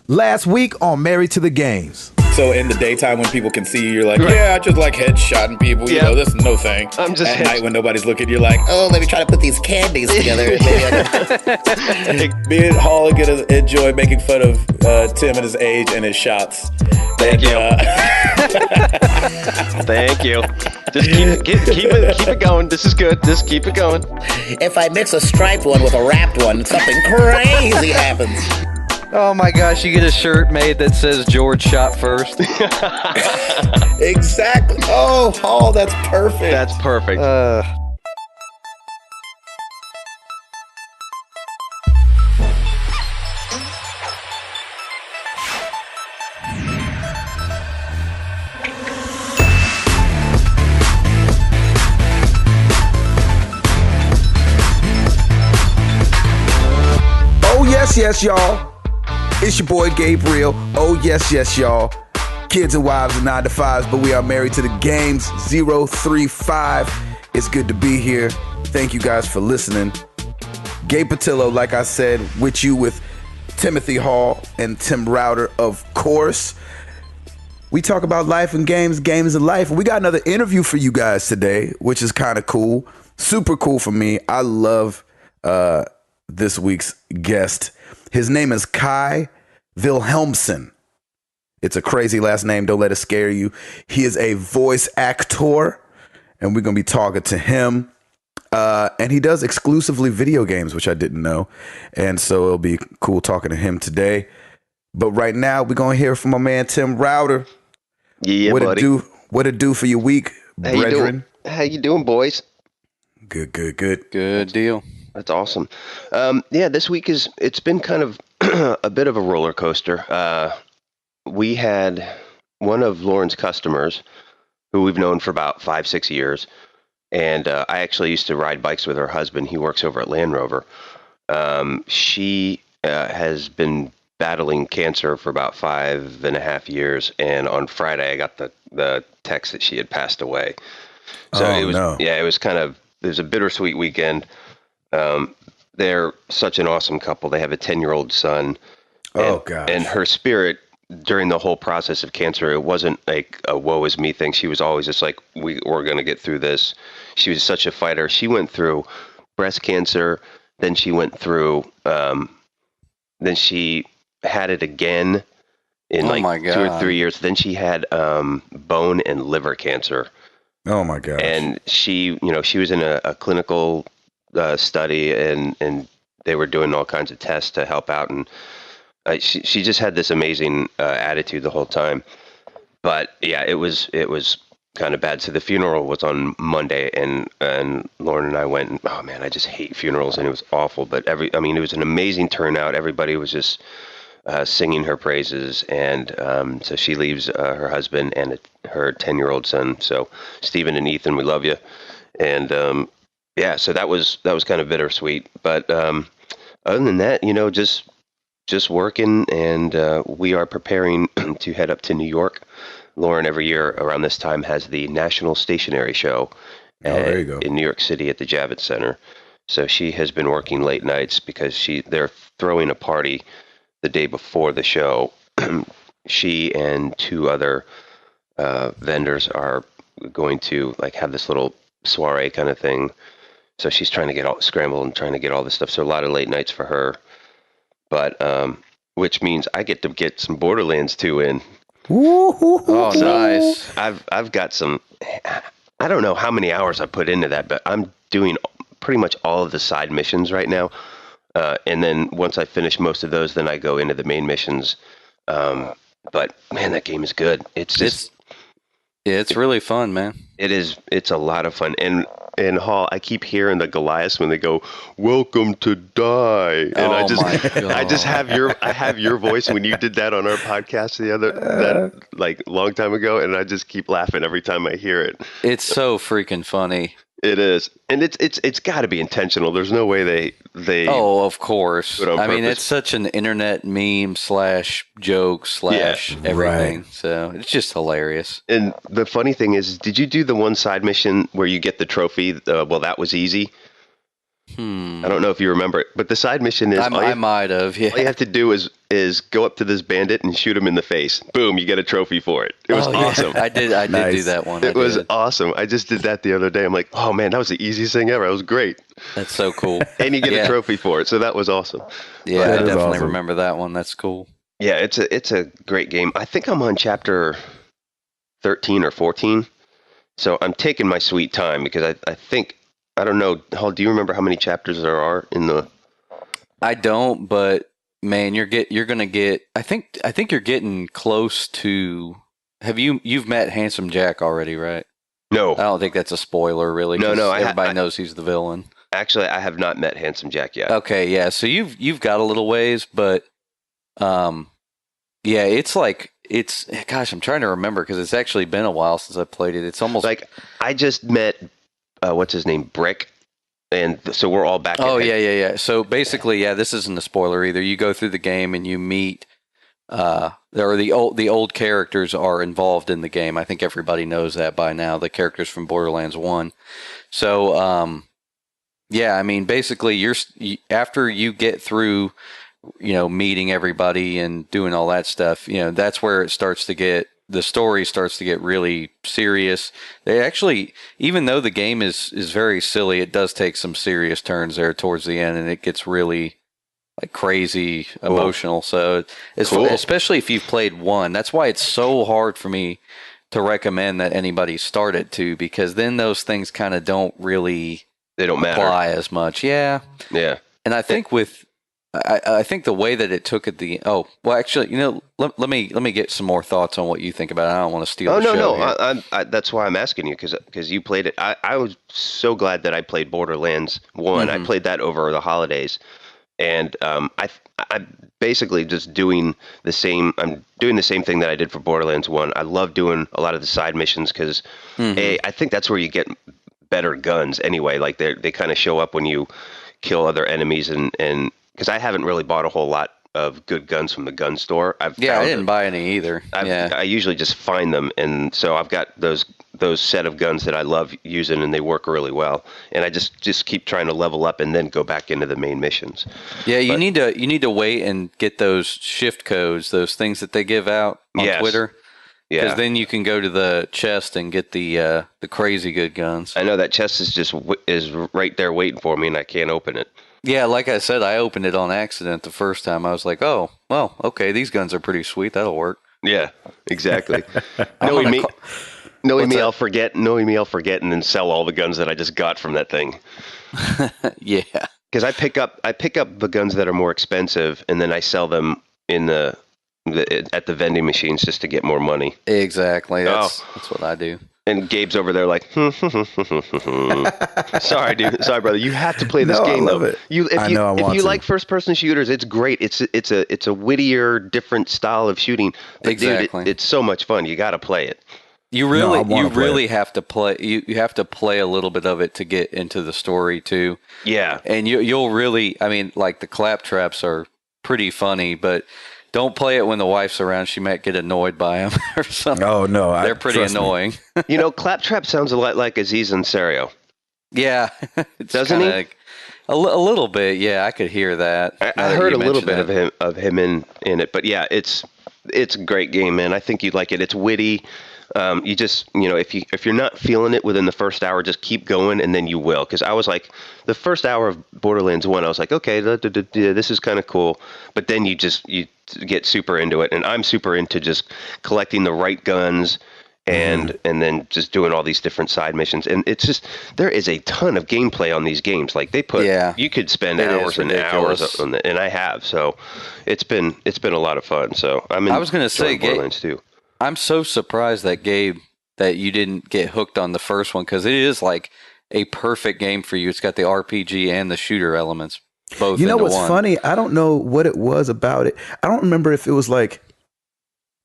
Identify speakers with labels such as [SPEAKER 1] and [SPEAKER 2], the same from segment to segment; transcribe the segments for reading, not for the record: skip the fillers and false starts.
[SPEAKER 1] Last week on Married to the Games.
[SPEAKER 2] So in the daytime when people can see you, you're like, yeah, I just like headshotting people. You know, this is no thing.
[SPEAKER 3] I'm just
[SPEAKER 2] at night when nobody's looking, you're like, oh, let me try to put these candies together. Me and Hall are gonna enjoy making fun of Tim and his age and his shots.
[SPEAKER 3] Thank you. Thank you. Just keep it going. This is good. Just keep it going.
[SPEAKER 2] If I mix a striped one with a wrapped one, something crazy happens.
[SPEAKER 4] Oh my gosh, you get a shirt made that says George shot first.
[SPEAKER 2] Exactly. Oh, Hall, that's perfect.
[SPEAKER 3] That's perfect.
[SPEAKER 1] Oh, yes, y'all. It's your boy Gabriel. Oh, yes, y'all. Kids and wives and 9 to 5s, but we are married to the games. 035. It's good to be here. Thank you guys for listening. Gabe Patillo, like I said, with you with Timothy Hall and Tim Router, of course. We talk about life and games of life. And we got another interview for you guys today, which is kind of cool. Super cool for me. I love this week's guest. His name is Kai Vilhelmsen. It's a crazy last name. Don't let it scare you. He is a voice actor, and we're going to be talking to him. And he does exclusively video games, which I didn't know. And so it'll be cool talking to him today. But right now, we're going to hear from my man, Tim Router.
[SPEAKER 3] Yeah, buddy.
[SPEAKER 1] What it do for your week, brethren?
[SPEAKER 3] How you doing, boys?
[SPEAKER 1] Good.
[SPEAKER 4] Good deal.
[SPEAKER 3] That's awesome. This week it's been kind of a bit of a roller coaster. We had one of Lauren's customers who we've known for about 5-6 years. And I actually used to ride bikes with her husband. He works over at Land Rover. She has been battling cancer for about 5.5 years. And on Friday, I got the text that she had passed away. So it was a bittersweet weekend. They're such an awesome couple. They have a 10-year-old son. And her spirit during the whole process of cancer, it wasn't like a woe is me thing. She was always just like, we're going to get through this. She was such a fighter. She went through breast cancer. Then she went through, then she had it again in 2 or 3 years. Then she had bone and liver cancer.
[SPEAKER 1] Oh my gosh.
[SPEAKER 3] And she was in a clinical study and they were doing all kinds of tests to help out. And she just had this amazing attitude the whole time. But yeah, it was kind of bad. So the funeral was on Monday and Lauren and I went and, oh man, I just hate funerals and it was awful. But it was an amazing turnout. Everybody was just singing her praises. And so she leaves her husband and her 10-year-old son. So Stephen and Ethan, we love you. And so that was kind of bittersweet. But other than that, just working, and we are preparing to head up to New York. Lauren every year around this time has the National Stationery Show
[SPEAKER 1] there you go.
[SPEAKER 3] In New York City at the Javits Center. So she has been working late nights because they're throwing a party the day before the show. She and 2 other vendors are going to have this little soiree kind of thing. So she's trying to get all scrambled and trying to get all this stuff. So a lot of late nights for her. But which means I get to get some Borderlands 2 in.
[SPEAKER 4] Oh, nice.
[SPEAKER 3] I've got some. I don't know how many hours I put into that, but I'm doing pretty much all of the side missions right now. And then once I finish most of those, then I go into the main missions. But man, that game is good. It's
[SPEAKER 4] really fun, man.
[SPEAKER 3] It is. It's a lot of fun. And Hall, I keep hearing the Goliaths when they go, "Welcome to die," and I just have your voice when you did that on our podcast long time ago, and I just keep laughing every time I hear it.
[SPEAKER 4] It's so freaking funny.
[SPEAKER 3] It is, and it's got to be intentional. There's no way they.
[SPEAKER 4] Oh, of course.
[SPEAKER 3] I mean,
[SPEAKER 4] it's such an internet meme / joke / everything. Right. So it's just hilarious.
[SPEAKER 3] And the funny thing is, did you do the one side mission where you get the trophy? Well, that was easy. I don't know if you remember it, but the side mission is
[SPEAKER 4] I might have. Yeah.
[SPEAKER 3] all you have to do is go up to this bandit and shoot him in the face. Boom, you get a trophy for it. It was awesome.
[SPEAKER 4] I did do that one.
[SPEAKER 3] It was awesome. I just did that the other day. I'm like, oh man, that was the easiest thing ever. It was great.
[SPEAKER 4] That's so cool.
[SPEAKER 3] And you get a trophy for it. So that was awesome.
[SPEAKER 4] Yeah, I definitely remember that one. That's cool.
[SPEAKER 3] Yeah, it's a great game. I think I'm on chapter 13 or 14. So I'm taking my sweet time because I think, I don't know, Hall, do you remember how many chapters there are in the...
[SPEAKER 4] I don't, but man, you're gonna get, I think you're getting close to, you've met Handsome Jack already, right?
[SPEAKER 3] No.
[SPEAKER 4] I don't think that's a spoiler, really.
[SPEAKER 3] No,
[SPEAKER 4] everybody knows he's the villain.
[SPEAKER 3] Actually, I have not met Handsome Jack yet.
[SPEAKER 4] Okay, yeah, so you've got a little ways, but, yeah, gosh, I'm trying to remember because it's actually been a while since I played it. It's almost
[SPEAKER 3] like I just met what's his name, Brick, and so we're all back.
[SPEAKER 4] Oh yeah. So basically, yeah, this isn't a spoiler either. You go through the game and you meet, the old characters are involved in the game. I think everybody knows that by now. The characters from Borderlands 1. So yeah, I mean, basically, after you get through, meeting everybody and doing all that stuff, that's where the story starts to get really serious. They actually, even though the game is very silly, it does take some serious turns there towards the end, and it gets really like crazy emotional. So it's especially if you've played 1. That's why it's so hard for me to recommend that anybody start it to, because then those things kind of don't apply as much. Yeah. And I think I think the way that it took it actually, let me get some more thoughts on what you think about it. I don't want to steal the show.
[SPEAKER 3] No. That's why I'm asking you, because you played it. I was so glad that I played Borderlands 1. I played that over the holidays, and I'm basically just doing the same. I'm doing the same thing that I did for Borderlands 1. I love doing a lot of the side missions because I think that's where you get better guns anyway. Like they kind of show up when you kill other enemies and because I haven't really bought a whole lot of good guns from the gun store. I
[SPEAKER 4] didn't buy any either.
[SPEAKER 3] I usually just find them, and so I've got those set of guns that I love using, and they work really well. And I just keep trying to level up and then go back into the main missions.
[SPEAKER 4] Yeah, you need to wait and get those shift codes, those things that they give out on Twitter. Yeah, because then you can go to the chest and get the crazy good guns.
[SPEAKER 3] I know that chest is right there waiting for me, and I can't open it.
[SPEAKER 4] Yeah, like I said, I opened it on accident the first time. I was like, oh, well, okay, these guns are pretty sweet. That'll work.
[SPEAKER 3] Yeah, exactly. Knowing me, I'll forget, and then sell all the guns that I just got from that thing.
[SPEAKER 4] Yeah.
[SPEAKER 3] Because I pick up the guns that are more expensive, and then I sell them at the vending machines just to get more money.
[SPEAKER 4] Exactly. That's what I do.
[SPEAKER 3] And Gabe's over there like, sorry, dude. Sorry, brother. You have to play this game.
[SPEAKER 1] I love it.
[SPEAKER 3] If you like first-person shooters, it's great. It's a whittier, different style of shooting. But
[SPEAKER 4] exactly.
[SPEAKER 3] Dude, it's so much fun. You got to play it.
[SPEAKER 4] You really have to play. You have to play a little bit of it to get into the story too.
[SPEAKER 3] Yeah.
[SPEAKER 4] And you'll really. I mean, like the claptraps are pretty funny, but. Don't play it when the wife's around. She might get annoyed by them or something.
[SPEAKER 1] Oh, no.
[SPEAKER 4] They're pretty annoying.
[SPEAKER 3] Claptrap sounds a lot like Aziz Ansari.
[SPEAKER 4] Yeah.
[SPEAKER 3] Doesn't he?
[SPEAKER 4] A little bit, yeah. I could hear that.
[SPEAKER 3] I heard a little bit of him in it. But, yeah, it's a great game, man. I think you'd like it. It's witty. You just, if you're not feeling it within the first hour, just keep going, and then you will. Because I was like, the first hour of Borderlands 1, I was like, okay, this is kind of cool. But then you get super into it, and I'm super into just collecting the right guns and then just doing all these different side missions. And it's just, there is a ton of gameplay on these games. Like you could spend hours and hours on it, and I have. So it's been a lot of fun. So I was going to say, Borderlands too.
[SPEAKER 4] I'm so surprised that Gabe, that you didn't get hooked on the first one, because it is like a perfect game for you. It's got the RPG and the shooter elements both.
[SPEAKER 1] You know what's funny? I don't know what it was about it. I don't remember if it was like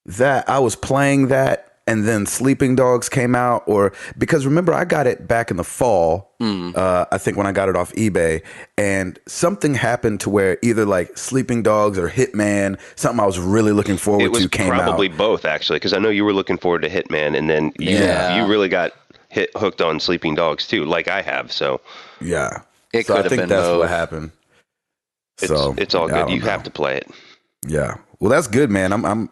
[SPEAKER 1] that I was playing that and then Sleeping Dogs came out, or because remember I got it back in the fall, I think when I got it off eBay, and something happened to where either like Sleeping Dogs or Hitman, something I was really looking forward to came out. It was
[SPEAKER 3] probably both, actually, because I know you were looking forward to Hitman, and then you really got hooked on Sleeping Dogs too, like I have. So
[SPEAKER 1] yeah.
[SPEAKER 4] It
[SPEAKER 1] So
[SPEAKER 4] could
[SPEAKER 1] I
[SPEAKER 4] have
[SPEAKER 1] think
[SPEAKER 4] been
[SPEAKER 1] that's
[SPEAKER 4] both.
[SPEAKER 1] what happened. So
[SPEAKER 3] It's all
[SPEAKER 1] I
[SPEAKER 3] good.
[SPEAKER 1] don't
[SPEAKER 3] You
[SPEAKER 1] know.
[SPEAKER 3] have to play it.
[SPEAKER 1] Yeah. Well, that's good, man.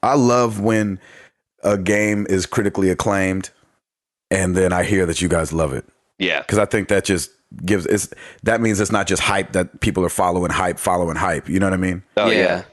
[SPEAKER 1] I love when a game is critically acclaimed, and then I hear that you guys love it,
[SPEAKER 3] Yeah.
[SPEAKER 1] because I think that just that means it's not just hype, that people are following hype. You know what I mean?
[SPEAKER 3] Oh yeah.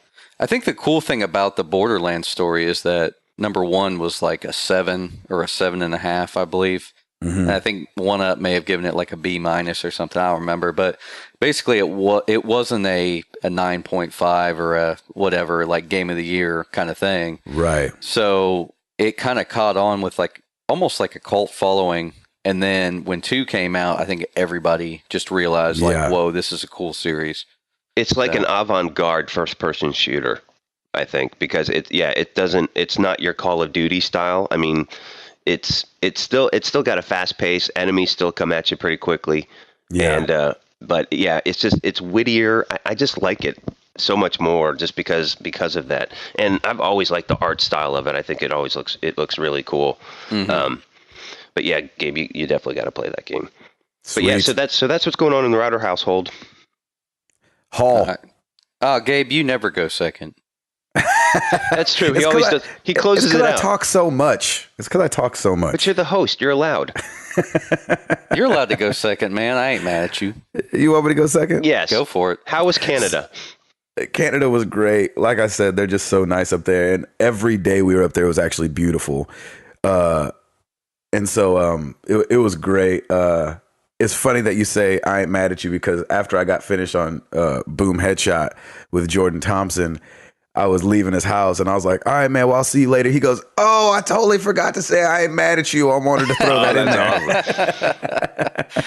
[SPEAKER 4] I think the cool thing about the Borderlands story is that number one was like a 7 or a 7.5, I believe.
[SPEAKER 1] Mm-hmm.
[SPEAKER 4] And I think One Up may have given it like a B- or something. I don't remember, but basically it wasn't a 9.5 or a whatever, like game of the year kind of thing.
[SPEAKER 1] Right.
[SPEAKER 4] So it kind of caught on with like almost like a cult following. And then when 2 came out, I think everybody just realized like, whoa, this is a cool series.
[SPEAKER 3] It's like an avant-garde first-person shooter, I think, because it's not your Call of Duty style. I mean, it's still got a fast pace. Enemies still come at you pretty quickly.
[SPEAKER 1] Yeah.
[SPEAKER 3] And but yeah, it's wittier. I just like it so much more just because of that. And I've always liked the art style of it. I think it looks really cool.
[SPEAKER 4] Mm-hmm.
[SPEAKER 3] But yeah, Gabe, you definitely got to play that game.
[SPEAKER 1] Sweet.
[SPEAKER 3] But yeah, so that's what's going on in the Router household.
[SPEAKER 1] Hall.
[SPEAKER 4] Gabe, you never go second.
[SPEAKER 3] That's true. He always does. He closes it out.
[SPEAKER 1] I talk so much. It's because I talk so much.
[SPEAKER 3] But you're the host. You're allowed.
[SPEAKER 4] You're allowed to go second, man. I ain't mad at you.
[SPEAKER 1] You want me to go second?
[SPEAKER 3] Yes.
[SPEAKER 4] Go for it.
[SPEAKER 3] How was Canada?
[SPEAKER 1] Canada was great. Like I said, they're just so nice up there. And every day we were up there was actually beautiful. And so it was great. It's funny that you say I ain't mad at you, because after I got finished on Boom Headshot with Jordan Thompson, I was leaving his house and I was like, all right, man, well, I'll see you later. He goes, oh, I totally forgot to say I ain't mad at you. I wanted to throw that in there.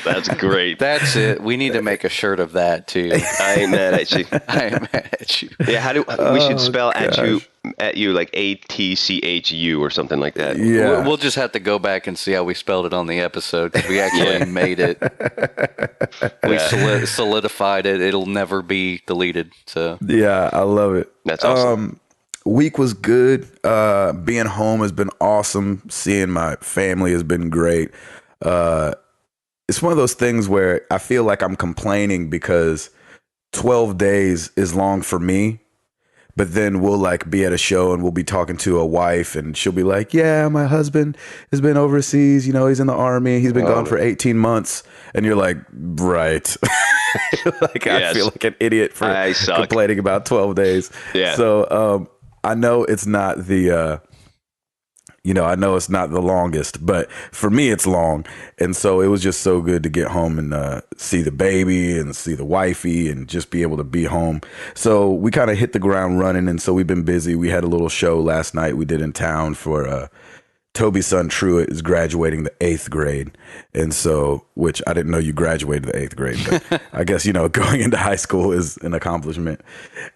[SPEAKER 3] That's great.
[SPEAKER 4] That's it. We need to make a shirt of that too.
[SPEAKER 3] I ain't mad at you.
[SPEAKER 4] I ain't mad at you.
[SPEAKER 3] Yeah, we should spell at you like ATCHU or something like that.
[SPEAKER 1] Yeah.
[SPEAKER 4] We'll just have to go back and see how we spelled it on the episode, because we actually made it. We solidified it. It'll never be deleted. So
[SPEAKER 1] Yeah, I love it.
[SPEAKER 3] That's awesome.
[SPEAKER 1] Week was good. Being home has been awesome. Seeing my family has been great. It's one of those things where I feel like I'm complaining because 12 days is long for me. But then we'll like be at a show and we'll be talking to a wife and she'll be like, yeah, my husband has been overseas. You know, he's in the army. He's been gone for 18 months. And you're like, right. Like, yes. I feel like an idiot for complaining about 12 days.
[SPEAKER 3] Yeah.
[SPEAKER 1] So I know it's not the, I know it's not the longest, but for me, it's long. And so it was just so good to get home and see the baby and see the wifey and just be able to be home. So we kind of hit the ground running. And so we've been busy. We had a little show last night we did in town for Toby's son, Truett, is graduating the 8th grade. And so, which I didn't know you graduated the 8th grade, but I guess, going into high school is an accomplishment.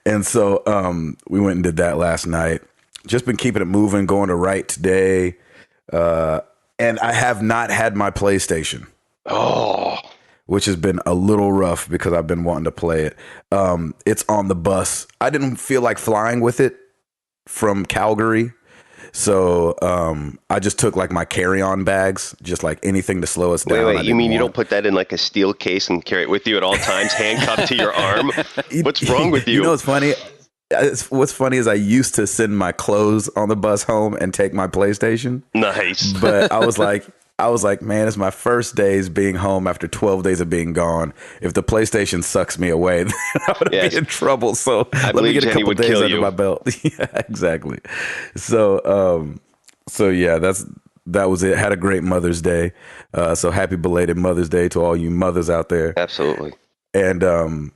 [SPEAKER 1] And so we went and did that last night. Just been keeping it moving, going to Wright today. And I have not had my PlayStation.
[SPEAKER 3] Oh.
[SPEAKER 1] Which has been a little rough because I've been wanting to play it. It's on the bus. I didn't feel like flying with it from Calgary. So I just took like my carry-on bags, just like anything to slow us down.
[SPEAKER 3] Wait, you mean you don't put that in like a steel case and carry it with you at all times, handcuffed to your arm? What's wrong with you?
[SPEAKER 1] You know what's funny? What's funny is I used to send my clothes on the bus home and take my PlayStation.
[SPEAKER 3] Nice.
[SPEAKER 1] But I was like, man, it's my first days being home after 12 days of being gone. If the PlayStation sucks me away, then I would be in trouble. So let me get a couple days under my belt. Yeah, exactly. So yeah, that was it. Had a great Mother's Day. So happy belated Mother's Day to all you mothers out there.
[SPEAKER 3] Absolutely.
[SPEAKER 1] And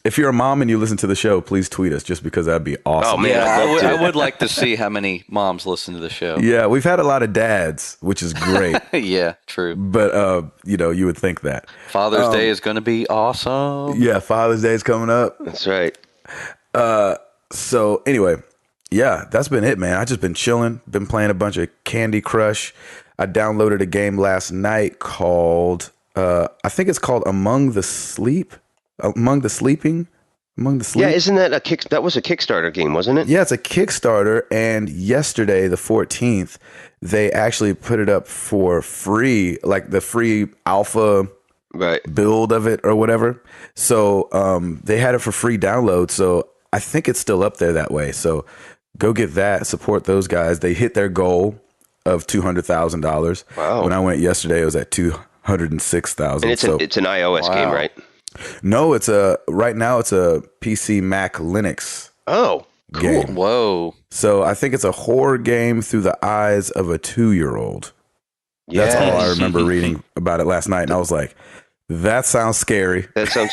[SPEAKER 1] if you're a mom and you listen to the show, please tweet us, just because that'd be awesome.
[SPEAKER 3] Oh, man.
[SPEAKER 4] Yeah, I would like to see how many moms listen to the show.
[SPEAKER 1] Yeah, we've had a lot of dads, which is great.
[SPEAKER 4] Yeah, true.
[SPEAKER 1] But, you would think that.
[SPEAKER 4] Father's Day is going to be awesome.
[SPEAKER 1] Yeah, Father's Day is coming up.
[SPEAKER 3] That's right.
[SPEAKER 1] So anyway, yeah, that's been it, man. I just been chilling, been playing a bunch of Candy Crush. I downloaded a game last night called, I think it's called Among the Sleeping.
[SPEAKER 3] Yeah, isn't that that was a Kickstarter game, wasn't it?
[SPEAKER 1] Yeah, it's a Kickstarter, and yesterday, the 14th, they actually put it up for free, like the free alpha build of it or whatever. So they had it for free download. So I think it's still up there that way. So go get that. Support those guys. They hit their goal of $200,000.
[SPEAKER 3] Wow.
[SPEAKER 1] When I went yesterday, it was at $206,000.
[SPEAKER 3] And it's an iOS game, right?
[SPEAKER 1] No, right now it's a PC Mac Linux.
[SPEAKER 3] Oh, cool.
[SPEAKER 1] Game.
[SPEAKER 4] Whoa.
[SPEAKER 1] So I think it's a horror game through the eyes of a 2-year-old.
[SPEAKER 3] Yes.
[SPEAKER 1] That's all I remember reading about it last night. And I was like, that sounds scary.
[SPEAKER 3] That sounds...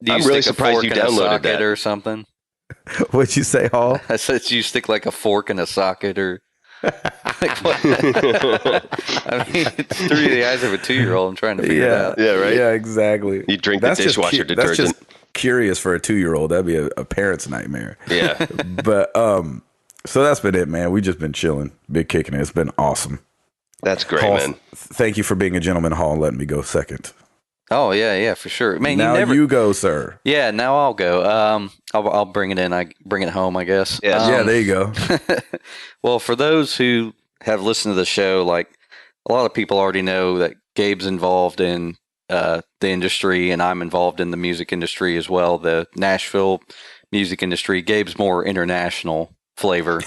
[SPEAKER 4] Do you
[SPEAKER 3] I'm really
[SPEAKER 4] stick a
[SPEAKER 3] surprised
[SPEAKER 4] fork
[SPEAKER 3] you
[SPEAKER 4] in a
[SPEAKER 3] downloaded
[SPEAKER 4] socket
[SPEAKER 3] that.
[SPEAKER 4] or something?
[SPEAKER 1] What'd you say, Hall?
[SPEAKER 4] I said you stick like a fork in a socket or... like what? I mean, it's through the eyes of a 2-year-old. I'm trying to figure it out.
[SPEAKER 3] Yeah, right?
[SPEAKER 1] Yeah, exactly.
[SPEAKER 3] You drink the dishwasher detergent.
[SPEAKER 1] That's just curious for a 2-year-old. That'd be a parent's nightmare.
[SPEAKER 3] Yeah.
[SPEAKER 1] But so that's been it, man. We just been chilling, big kicking it. It's been awesome.
[SPEAKER 3] That's great,
[SPEAKER 1] Hall,
[SPEAKER 3] man.
[SPEAKER 1] Thank you for being a gentleman, Hall, and letting me go second.
[SPEAKER 4] Oh yeah, for sure. Man,
[SPEAKER 1] now you go, sir.
[SPEAKER 4] Yeah, now I'll go. I'll bring it in. I bring it home, I guess.
[SPEAKER 1] Yeah, there you go.
[SPEAKER 4] Well, for those who have listened to the show, like a lot of people already know that Gabe's involved in the industry, and I'm involved in the music industry as well. The Nashville music industry. Gabe's more international flavor.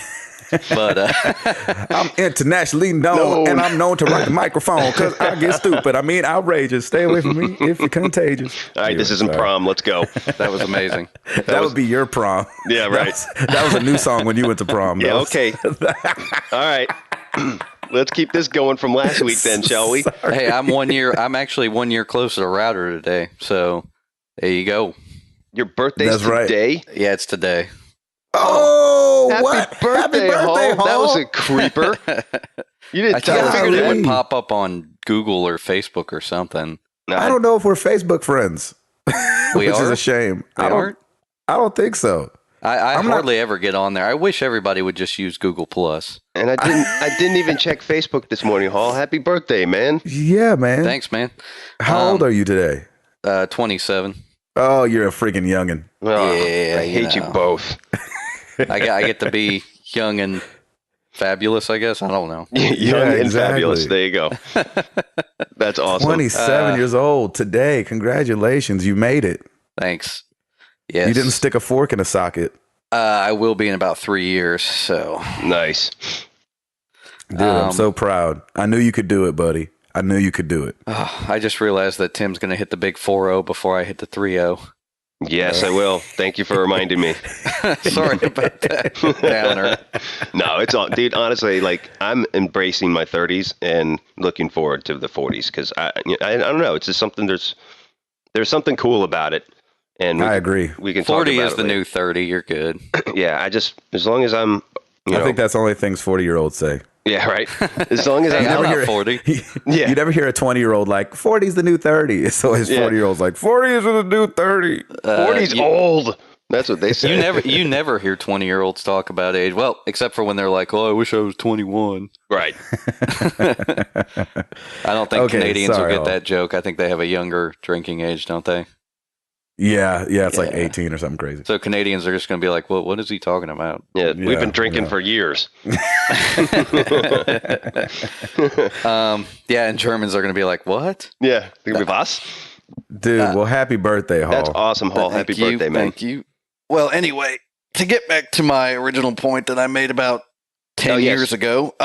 [SPEAKER 4] But
[SPEAKER 1] I'm internationally known, and I'm known to rock the microphone because I get stupid. I mean, outrageous. Stay away from me if you're contagious.
[SPEAKER 3] All right, this isn't prom. Let's go.
[SPEAKER 4] That was amazing.
[SPEAKER 1] That would be your prom.
[SPEAKER 3] Yeah, right.
[SPEAKER 1] That was a new song when you went to prom.
[SPEAKER 3] Yeah, okay. All right. Let's keep this going from last week then, shall we?
[SPEAKER 1] Sorry.
[SPEAKER 4] Hey, I'm actually 1 year closer to Router today. So there you go.
[SPEAKER 3] Your birthday's
[SPEAKER 1] That's right.
[SPEAKER 3] today?
[SPEAKER 4] Yeah, it's today.
[SPEAKER 1] Oh,
[SPEAKER 3] Happy
[SPEAKER 1] what?
[SPEAKER 3] birthday, Hall. That was a creeper. You didn't tell
[SPEAKER 4] I
[SPEAKER 3] me.
[SPEAKER 4] figured it
[SPEAKER 1] Golly.
[SPEAKER 4] would pop up on Google or Facebook or something.
[SPEAKER 1] I don't know if we're Facebook friends,
[SPEAKER 4] We
[SPEAKER 1] which is
[SPEAKER 4] are?
[SPEAKER 1] a shame.
[SPEAKER 4] We
[SPEAKER 1] I
[SPEAKER 4] aren't?
[SPEAKER 1] don't think so.
[SPEAKER 4] I
[SPEAKER 1] I'm not-
[SPEAKER 4] hardly ever get on there. I wish everybody would just use Google Plus.
[SPEAKER 3] And I didn't even check Facebook this morning, Hall. Happy birthday, man.
[SPEAKER 1] Yeah, man.
[SPEAKER 4] Thanks, man.
[SPEAKER 1] How old are you today?
[SPEAKER 4] 27.
[SPEAKER 1] Oh, you're a freaking youngin'.
[SPEAKER 3] Oh,
[SPEAKER 4] Yeah,
[SPEAKER 3] I hate you
[SPEAKER 4] know.
[SPEAKER 3] both.
[SPEAKER 4] I get to be young and fabulous, I guess. I don't know.
[SPEAKER 3] Young and
[SPEAKER 1] exactly.
[SPEAKER 3] fabulous. There you go. That's awesome.
[SPEAKER 1] 27 years old today. Congratulations. You made it.
[SPEAKER 4] Thanks. Yes.
[SPEAKER 1] You didn't stick a fork in a socket.
[SPEAKER 4] I will be in about 3 years. So
[SPEAKER 3] Nice.
[SPEAKER 1] Dude, I'm so proud. I knew you could do it, buddy. I knew you could do it.
[SPEAKER 4] I just realized that Tim's going to hit the big 4-0 before I hit the 3-0.
[SPEAKER 3] Yes, I will. Thank you for reminding me.
[SPEAKER 4] Sorry about that downer.
[SPEAKER 3] No, it's all, dude. Honestly, like I'm embracing my 30s and looking forward to the 40s because I don't know. It's just something. There's something cool about it, and
[SPEAKER 1] I agree.
[SPEAKER 3] We can
[SPEAKER 4] 40
[SPEAKER 3] talk about
[SPEAKER 4] is
[SPEAKER 3] it
[SPEAKER 4] the
[SPEAKER 3] later.
[SPEAKER 4] new 30. You're good.
[SPEAKER 3] Yeah, as long as I'm.
[SPEAKER 1] I think that's the only things 40-year-olds say.
[SPEAKER 3] Yeah, right. As long as
[SPEAKER 4] Hey,
[SPEAKER 3] I'm.
[SPEAKER 4] I'm
[SPEAKER 1] never
[SPEAKER 4] not
[SPEAKER 1] hear-
[SPEAKER 4] 40.
[SPEAKER 3] Yeah.
[SPEAKER 1] You never hear a 20-year-old like 40 is the new 30. It's always 40-year-olds like 40 is the new 30.
[SPEAKER 3] 40's old. That's what they say.
[SPEAKER 4] You never hear 20-year-olds talk about age. Well, except for when they're like, "Oh, I wish I was 21."
[SPEAKER 3] Right.
[SPEAKER 4] I don't think
[SPEAKER 1] Okay,
[SPEAKER 4] Canadians
[SPEAKER 1] sorry,
[SPEAKER 4] will get
[SPEAKER 1] Al.
[SPEAKER 4] that joke. I think they have a younger drinking age, don't they?
[SPEAKER 1] Yeah, it's like
[SPEAKER 4] Yeah.
[SPEAKER 1] 18 or something crazy.
[SPEAKER 4] So Canadians are just going to be like, "Well, what is he talking about?"
[SPEAKER 3] Yeah, we've been
[SPEAKER 1] Yeah,
[SPEAKER 3] drinking
[SPEAKER 1] yeah.
[SPEAKER 3] for years.
[SPEAKER 4] Yeah, and Germans are going to be like, "What?"
[SPEAKER 3] Yeah, think of us.
[SPEAKER 1] Dude, well, happy birthday, Hall.
[SPEAKER 3] That's awesome, Hall.
[SPEAKER 4] Thank
[SPEAKER 3] Happy
[SPEAKER 4] you,
[SPEAKER 3] birthday, man.
[SPEAKER 4] Thank you. Well, anyway, to get back to my original point that I made about 10
[SPEAKER 3] Oh, yes.
[SPEAKER 4] years ago,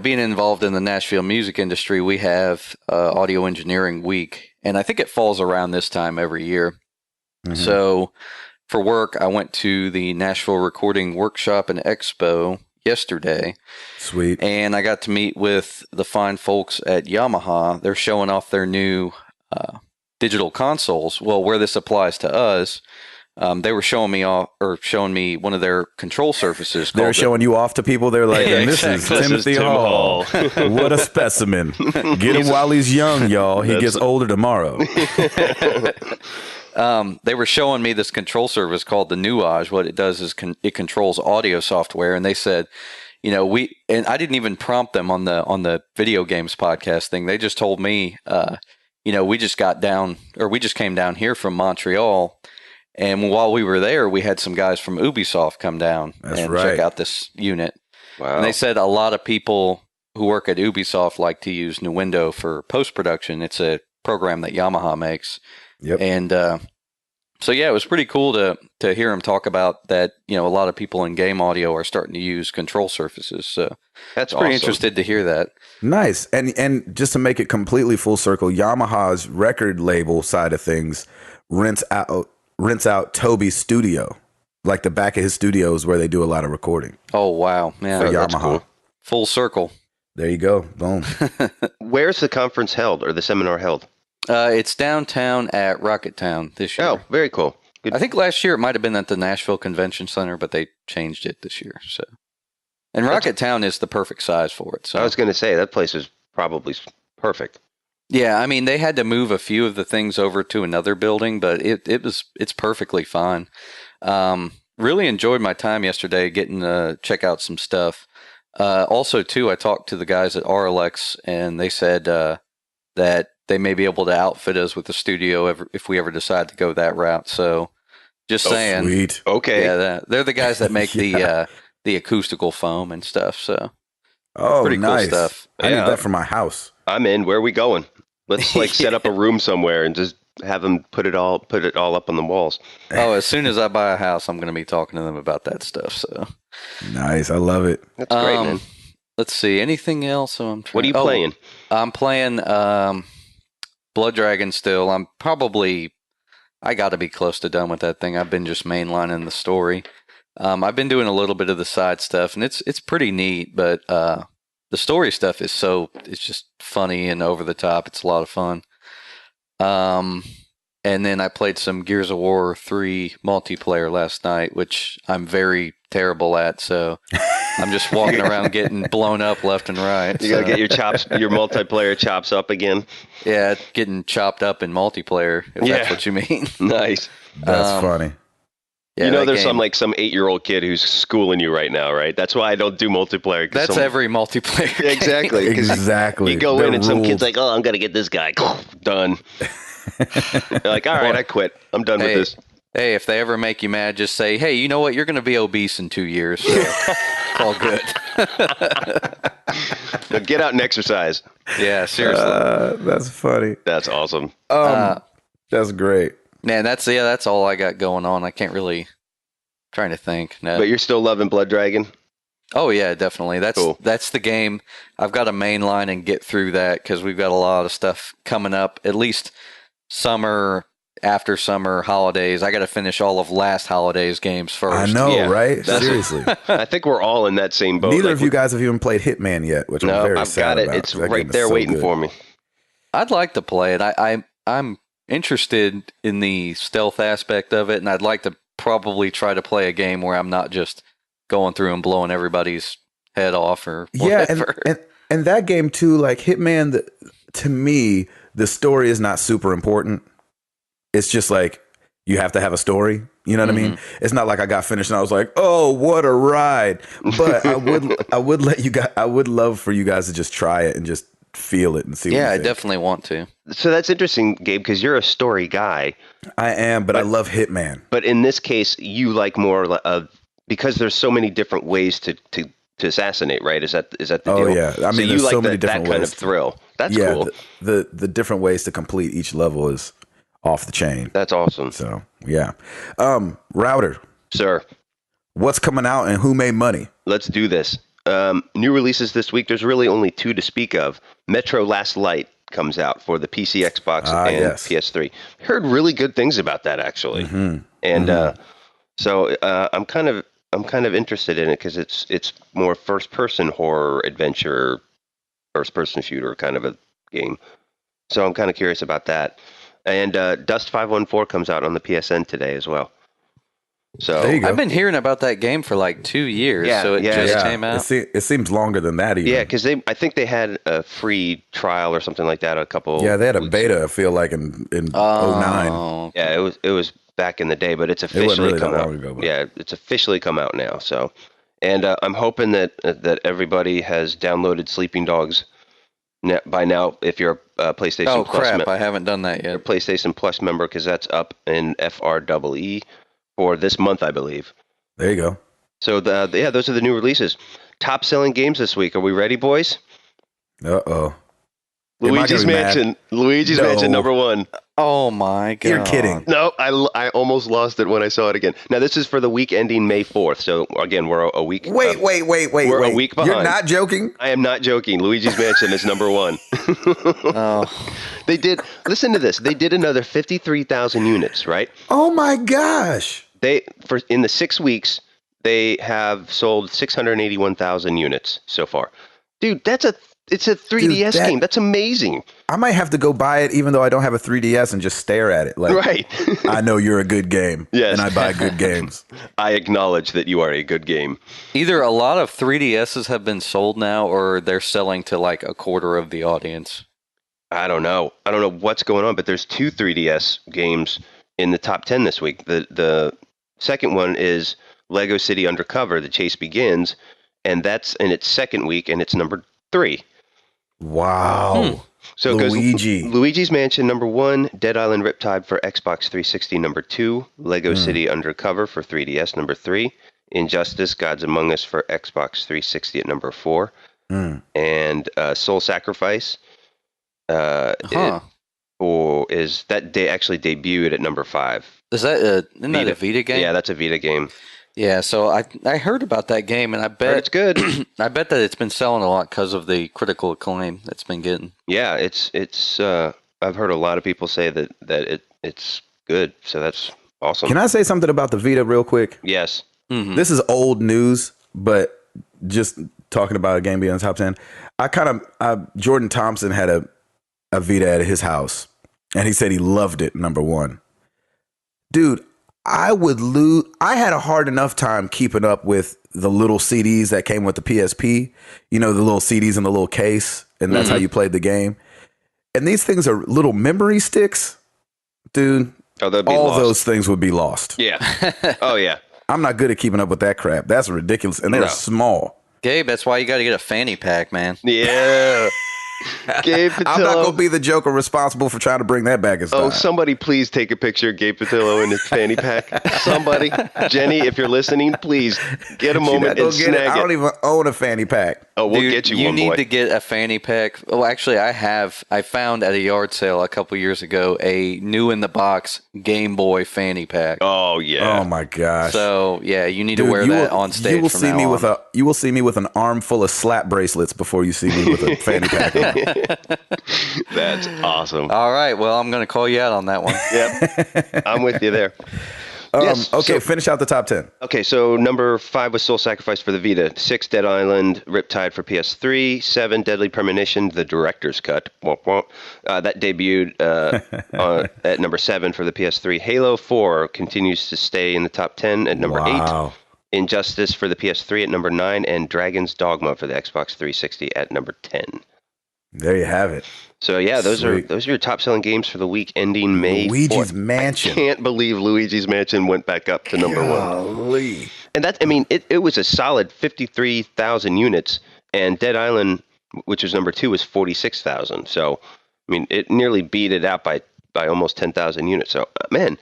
[SPEAKER 4] being involved in the Nashville music industry, we have Audio Engineering Week, and I think it falls around this time every year.
[SPEAKER 1] Mhm.
[SPEAKER 4] So for work, I went to the Nashville Recording Workshop and Expo yesterday,
[SPEAKER 1] Sweet.
[SPEAKER 4] and I got to meet with the fine folks at Yamaha. They're showing off their new digital consoles. Well, where this applies to us, they were showing me one of their control surfaces.
[SPEAKER 1] They're
[SPEAKER 4] called
[SPEAKER 1] showing you off to people. They're like,
[SPEAKER 4] Yeah,
[SPEAKER 1] and this
[SPEAKER 4] exactly.
[SPEAKER 1] is Timothy
[SPEAKER 3] Tim
[SPEAKER 1] Hall. What a specimen. Get him while he's young, y'all. He gets older tomorrow.
[SPEAKER 4] They were showing me this control service called the Nuage. What it does is it controls audio software, and they said, and I didn't even prompt them on the video games podcast thing. They just told me, we just came down here from Montreal, and while we were there, we had some guys from Ubisoft come down
[SPEAKER 1] That's
[SPEAKER 4] and
[SPEAKER 1] right.
[SPEAKER 4] check out this unit.
[SPEAKER 3] Wow.
[SPEAKER 4] And they said a lot of people who work at Ubisoft like to use Nuendo for post-production. It's a program that Yamaha makes.
[SPEAKER 1] Yep.
[SPEAKER 4] And so, yeah, it was pretty cool to hear him talk about that. A lot of people in game audio are starting to use control surfaces. So
[SPEAKER 3] That's
[SPEAKER 4] pretty
[SPEAKER 3] awesome.
[SPEAKER 4] interested to hear that.
[SPEAKER 1] Nice. And just to make it completely full circle, Yamaha's record label side of things rents out Toby's studio. Like the back of his studio is where they do a lot of recording.
[SPEAKER 4] Oh, wow. Yeah.
[SPEAKER 1] For
[SPEAKER 3] that's
[SPEAKER 1] Yamaha.
[SPEAKER 3] cool.
[SPEAKER 4] Full circle.
[SPEAKER 1] There you go. Boom.
[SPEAKER 3] Where's the conference held or the seminar held?
[SPEAKER 4] It's downtown at Rocket Town this year.
[SPEAKER 3] Oh, very cool. Good.
[SPEAKER 4] I think last year it might have been at the Nashville Convention Center, but they changed it this year. So, and Rocket Town is the perfect size for it. So
[SPEAKER 3] I was going to say that place is probably perfect.
[SPEAKER 4] yeah, I mean they had to move a few of the things over to another building, but it's perfectly fine. Really enjoyed my time yesterday getting to check out some stuff. Also, too, I talked to the guys at RLX, and they said that they may be able to outfit us with the studio if we ever decide to go that route. So, just saying,
[SPEAKER 1] Sweet.
[SPEAKER 3] Okay.
[SPEAKER 4] yeah, they're the guys that make
[SPEAKER 1] Yeah.
[SPEAKER 4] the acoustical foam and stuff. So,
[SPEAKER 1] Oh,
[SPEAKER 4] pretty
[SPEAKER 1] nice.
[SPEAKER 4] cool stuff.
[SPEAKER 1] I need
[SPEAKER 3] Yeah.
[SPEAKER 1] that for my house.
[SPEAKER 3] I'm in. Where are we going? Let's set up a room somewhere and just have them put it all up on the walls.
[SPEAKER 4] Oh, as soon as I buy a house, I'm going to be talking to them about that stuff. So,
[SPEAKER 1] Nice. I love it.
[SPEAKER 3] That's great, man.
[SPEAKER 4] let's see. Anything else?
[SPEAKER 3] What are you playing?
[SPEAKER 4] I'm playing Blood Dragon still. I got to be close to done with that thing. I've been just mainlining the story. I've been doing a little bit of the side stuff, and it's pretty neat. But the story stuff it's just funny and over the top. It's a lot of fun. And then I played some Gears of War 3 multiplayer last night, which I'm very terrible at. So I'm just walking around getting blown up left and right.
[SPEAKER 3] You got to get your multiplayer chops up again.
[SPEAKER 4] Yeah, getting chopped up in multiplayer, if that's what you mean.
[SPEAKER 3] Nice.
[SPEAKER 1] That's funny.
[SPEAKER 4] Yeah,
[SPEAKER 3] there's some 8-year-old kid who's schooling you right now, right? That's why I don't do multiplayer.
[SPEAKER 4] That's every multiplayer game.
[SPEAKER 3] Exactly. 'Cause
[SPEAKER 1] Exactly.
[SPEAKER 3] You go
[SPEAKER 1] The
[SPEAKER 3] in and some
[SPEAKER 1] rules.
[SPEAKER 3] kid's like, "Oh, I'm gonna get this guy." Done. You're like, all right, I quit. I'm done with this.
[SPEAKER 4] Hey, if they ever make you mad, just say, "Hey, you know what? You're going to be obese in 2 years. So it's all good."
[SPEAKER 3] Now get out and exercise.
[SPEAKER 4] Yeah, seriously.
[SPEAKER 1] That's funny.
[SPEAKER 3] That's awesome.
[SPEAKER 1] That's great.
[SPEAKER 4] Man, that's all I got going on. I can't really trying to think. No.
[SPEAKER 3] But you're still loving Blood Dragon?
[SPEAKER 4] Oh yeah, definitely.
[SPEAKER 3] Cool.
[SPEAKER 4] That's the game. I've got to mainline and get through that because we've got a lot of stuff coming up. At least summer, after summer, holidays. I got to finish all of last holidays games first.
[SPEAKER 1] I know,
[SPEAKER 3] Yeah.
[SPEAKER 1] right? Seriously.
[SPEAKER 3] I think we're all in that same boat.
[SPEAKER 1] Neither of you guys have even played Hitman yet, which I'm
[SPEAKER 3] No,
[SPEAKER 1] very
[SPEAKER 3] I've
[SPEAKER 1] sad
[SPEAKER 3] got it.
[SPEAKER 1] about.
[SPEAKER 3] It's
[SPEAKER 1] That
[SPEAKER 3] right
[SPEAKER 1] game is
[SPEAKER 3] there
[SPEAKER 1] so
[SPEAKER 3] waiting
[SPEAKER 1] good.
[SPEAKER 3] for me.
[SPEAKER 4] I'd like to play it. I'm interested in the stealth aspect of it, and I'd like to probably try to play a game where I'm not just going through and blowing everybody's head off or whatever.
[SPEAKER 1] Yeah, and that game too, like Hitman, to me, the story is not super important. It's just like you have to have a story. You know what I mean? It's not like I got finished and I was like, "Oh, what a ride!" But I would let you guys. I would love for you guys to just try it and just feel it and see.
[SPEAKER 4] Yeah,
[SPEAKER 1] what
[SPEAKER 4] I
[SPEAKER 1] you think.
[SPEAKER 4] definitely want to.
[SPEAKER 3] So that's interesting, Gabe, because you're a story guy.
[SPEAKER 1] I am, but I love Hitman.
[SPEAKER 3] But in this case, you like more of because there's so many different ways to assassinate, right? Is that the
[SPEAKER 1] Oh
[SPEAKER 3] deal?
[SPEAKER 1] yeah, I mean,
[SPEAKER 3] so you
[SPEAKER 1] there's
[SPEAKER 3] like
[SPEAKER 1] so many
[SPEAKER 3] that
[SPEAKER 1] different
[SPEAKER 3] kind
[SPEAKER 1] ways.
[SPEAKER 3] of thrill. That's
[SPEAKER 1] Yeah,
[SPEAKER 3] cool.
[SPEAKER 1] the different ways to complete each level is off the chain.
[SPEAKER 3] That's awesome,
[SPEAKER 1] So yeah, Router,
[SPEAKER 3] sir.
[SPEAKER 1] what's coming out and who made money?
[SPEAKER 3] Let's do this. New releases this week. There's really only two to speak of. Metro Last Light comes out for the PC, Xbox, and
[SPEAKER 1] yes.
[SPEAKER 3] PS3. Heard really good things about that actually, and so I'm kind of interested in it because it's more first person horror adventure, first person shooter kind of a game. So I'm kind of curious about that. And Dust 514 comes out on the PSN today as well. So
[SPEAKER 1] There you go.
[SPEAKER 4] I've been hearing about that game for like 2 years, so it just came out.
[SPEAKER 1] It seems longer than that even.
[SPEAKER 3] yeah, because I think they had a free trial or something like that a couple.
[SPEAKER 1] Yeah, they had a
[SPEAKER 3] weeks
[SPEAKER 1] beta. I feel like in 09.
[SPEAKER 4] Oh,
[SPEAKER 3] Yeah, it was back in the day, but it's
[SPEAKER 1] wasn't
[SPEAKER 3] officially
[SPEAKER 1] really
[SPEAKER 3] come
[SPEAKER 1] that
[SPEAKER 3] out.
[SPEAKER 1] long ago, but-
[SPEAKER 3] Yeah, it's officially come out now. So, and I'm hoping that everybody has downloaded Sleeping Dogs by now. If you're a PlayStation Plus
[SPEAKER 4] crap! I haven't done that
[SPEAKER 3] a
[SPEAKER 4] yet.
[SPEAKER 3] PlayStation Plus member, because that's up in FREE for this month, I believe.
[SPEAKER 1] There you go.
[SPEAKER 3] So those are the new releases. Top selling games this week. Are we ready, boys?
[SPEAKER 1] Uh-oh.
[SPEAKER 3] Luigi's Mansion. Luigi's Mansion #1.
[SPEAKER 4] Oh my god!
[SPEAKER 1] You're kidding.
[SPEAKER 3] No, I almost lost it when I saw it again. Now this is for the week ending May 4th. So again, we're a week.
[SPEAKER 1] Wait.
[SPEAKER 3] We're a week behind.
[SPEAKER 1] You're not joking?
[SPEAKER 3] I am not joking. Luigi's Mansion is #1.
[SPEAKER 4] Oh.
[SPEAKER 3] They did. Listen to this. They did another 53,000 units. Right.
[SPEAKER 1] Oh my gosh.
[SPEAKER 3] In the 6 weeks they have sold 681,000 units so far. Dude, it's a 3DS game. That's amazing.
[SPEAKER 1] I might have to go buy it even though I don't have a 3DS and just stare at it. Like,
[SPEAKER 3] right.
[SPEAKER 1] I know you're a good game.
[SPEAKER 3] Yes.
[SPEAKER 1] And I buy good games.
[SPEAKER 3] I acknowledge that you are a good game.
[SPEAKER 4] Either a lot of 3DSs have been sold now or they're selling to like a quarter of the audience.
[SPEAKER 3] I don't know what's going on, but there's 2 3DS games in the top 10 this week. The second one is Lego City Undercover, The Chase Begins, and that's in its second week, and it's #3.
[SPEAKER 1] Wow.
[SPEAKER 3] So
[SPEAKER 1] Luigi.
[SPEAKER 3] it goes Luigi's Mansion #1, Dead Island Riptide for Xbox 360 #2, Lego City Undercover for 3DS #3, Injustice Gods Among Us for Xbox 360 at #4, and Soul Sacrifice is that day actually debuted at #5.
[SPEAKER 4] Is that isn't that a Vita game?
[SPEAKER 3] Yeah, that's a Vita game.
[SPEAKER 4] Yeah, so I heard about that game, and I bet
[SPEAKER 3] it's good.
[SPEAKER 4] I bet that it's been selling a lot because of the critical acclaim it's been getting.
[SPEAKER 3] Yeah, it's. I've heard a lot of people say that it's good, so that's awesome.
[SPEAKER 1] Can I say something about the Vita real quick?
[SPEAKER 3] Yes.
[SPEAKER 4] Mm-hmm.
[SPEAKER 1] This is old news, but just talking about a game being in the top 10. Jordan Thompson had a Vita at his house, and he said he loved it, #1. Dude, I had a hard enough time keeping up with the little CDs that came with the PSP, the little CDs in the little case, and that's how you played the game. And these things are little memory sticks, dude.
[SPEAKER 3] Oh, they'd be
[SPEAKER 1] all
[SPEAKER 3] lost.
[SPEAKER 1] Those things would be lost.
[SPEAKER 3] Yeah. Oh, yeah.
[SPEAKER 1] I'm not good at keeping up with that crap. That's ridiculous. And they're small.
[SPEAKER 4] Gabe, that's why you got to get a fanny pack, man.
[SPEAKER 3] Yeah. Gabe Patillo.
[SPEAKER 1] I'm not going to be the joker responsible for trying to bring that back in style.
[SPEAKER 3] Oh, somebody please take a picture of Gabe Patillo in his fanny pack. Somebody. Jenny, if you're listening, please get a moment and snag it.
[SPEAKER 1] I don't even own a fanny pack.
[SPEAKER 3] Oh, we'll get you one, boy.
[SPEAKER 4] You need to get a fanny pack. Well, actually, I found at a yard sale a couple years ago a new-in-the-box Game Boy fanny pack.
[SPEAKER 3] Oh, yeah.
[SPEAKER 1] Oh, my gosh.
[SPEAKER 4] So, yeah, you need to wear that on stage
[SPEAKER 1] you will
[SPEAKER 4] from
[SPEAKER 1] see
[SPEAKER 4] now
[SPEAKER 1] me
[SPEAKER 4] on.
[SPEAKER 1] You will see me with an armful of slap bracelets before you see me with a fanny pack on.
[SPEAKER 3] That's awesome.
[SPEAKER 4] All right. Well, I'm going to call you out on that one.
[SPEAKER 3] Yep. I'm with you there. Yes,
[SPEAKER 1] okay, finish out the top 10.
[SPEAKER 3] Okay, so #5 was Soul Sacrifice for the Vita. 6, Dead Island Riptide for PS3. 7, Deadly Premonition, the director's cut. Womp womp. That debuted at #7 for the PS3. Halo 4 continues to stay in the top 10 at #8. Injustice for the PS3 at #9, and Dragon's Dogma for the Xbox 360 at #10.
[SPEAKER 1] There you have it.
[SPEAKER 3] So yeah, those are your top selling games for the week ending May 4th.
[SPEAKER 1] Luigi's Mansion.
[SPEAKER 3] I can't believe Luigi's Mansion went back up to #1. And that, I mean, it was a solid 53,000 units, and Dead Island, which was #2, was 46,000. So I mean, it nearly beat it out by almost 10,000 units. So man,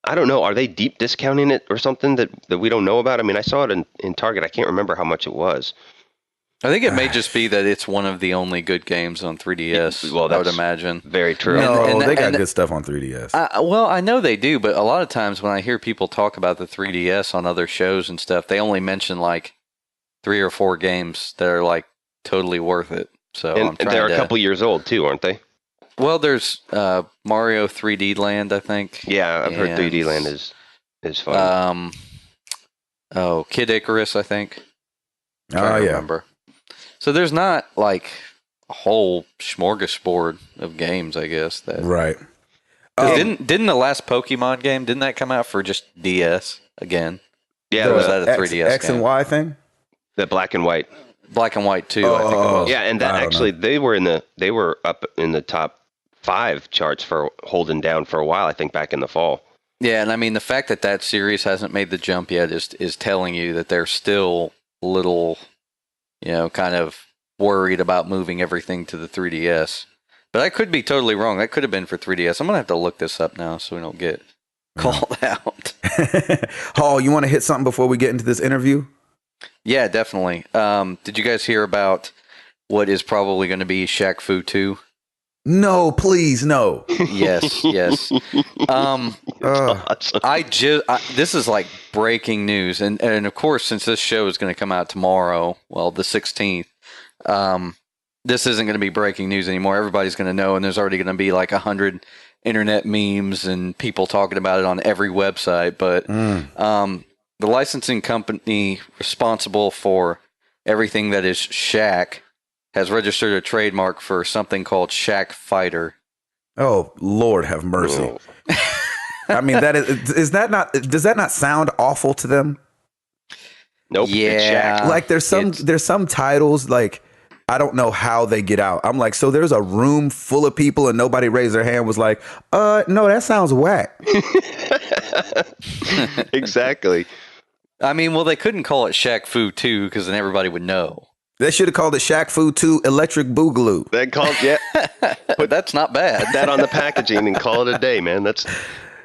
[SPEAKER 3] I don't know. Are they deep discounting it or something that we don't know about? I mean, I saw it in Target. I can't remember how much it was.
[SPEAKER 4] I think it may just be that it's one of the only good games on 3DS.
[SPEAKER 3] Well,
[SPEAKER 4] I would imagine.
[SPEAKER 3] Very true.
[SPEAKER 1] No, they got good stuff on 3DS.
[SPEAKER 4] Well, I know they do, but a lot of times when I hear people talk about the 3DS on other shows and stuff, they only mention like 3 or 4 games that are like totally worth it. So
[SPEAKER 3] and they're a couple years old too, aren't they?
[SPEAKER 4] Well, there's Mario 3D Land, I think.
[SPEAKER 3] Yeah, I've heard 3D Land is fun.
[SPEAKER 4] Kid Icarus, I think.
[SPEAKER 1] Oh, yeah.
[SPEAKER 4] Remember. So there's not like a whole smorgasbord of games, I guess.
[SPEAKER 1] Right.
[SPEAKER 4] Didn't the last Pokemon game, didn't that come out for just DS again?
[SPEAKER 3] Yeah,
[SPEAKER 4] or was that a 3DS
[SPEAKER 1] X
[SPEAKER 4] game?
[SPEAKER 1] and Y thing?
[SPEAKER 3] The black and white.
[SPEAKER 4] Black and white too, I think it was.
[SPEAKER 3] Yeah, and that actually they were up in the top 5 charts for holding down for a while, I think back in the fall.
[SPEAKER 4] Yeah, and I mean the fact that series hasn't made the jump yet is telling you that they're still a little, kind of worried about moving everything to the 3DS. But I could be totally wrong. That could have been for 3DS. I'm going to have to look this up now so we don't get called out.
[SPEAKER 1] Hall, you want to hit something before we get into this interview?
[SPEAKER 4] Yeah, definitely. Did you guys hear about what is probably going to be Shaq Fu 2?
[SPEAKER 1] No, please, no.
[SPEAKER 4] Yes, yes. This is like breaking news, and of course, since this show is going to come out tomorrow, well, the 16th, this isn't going to be breaking news anymore. Everybody's going to know, and there's already going to be like 100 internet memes and people talking about it on every website. But the licensing company responsible for everything that is Shaq has registered a trademark for something called Shaq Fighter.
[SPEAKER 1] Oh, Lord have mercy. I mean, does that not sound awful to them?
[SPEAKER 3] Nope.
[SPEAKER 4] Yeah.
[SPEAKER 1] Like there's some titles, like, I don't know how they get out. I'm like, so there's a room full of people and nobody raised their hand, was like, no, that sounds whack.
[SPEAKER 3] Exactly.
[SPEAKER 4] I mean, well, they couldn't call it Shaq Fu 2 because then everybody would know.
[SPEAKER 1] They should have called it Shaq Fu 2 Electric Boogaloo.
[SPEAKER 4] But that's not bad.
[SPEAKER 3] Put that on the packaging and call it a day, man. That's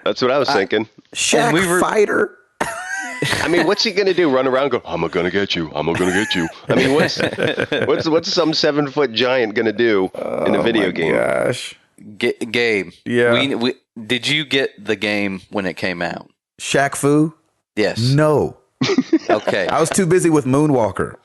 [SPEAKER 3] what I was thinking.
[SPEAKER 1] Shaq Fighter.
[SPEAKER 3] I mean, what's he gonna do? Run around and go, I'm gonna get you. I'm gonna get you. I mean, what's some 7-foot giant gonna do in a video game?
[SPEAKER 1] Gosh.
[SPEAKER 4] Gabe.
[SPEAKER 1] Yeah.
[SPEAKER 4] Did you get the game when it came out?
[SPEAKER 1] Shaq Fu?
[SPEAKER 4] Yes.
[SPEAKER 1] No.
[SPEAKER 4] Okay.
[SPEAKER 1] I was too busy with Moonwalker.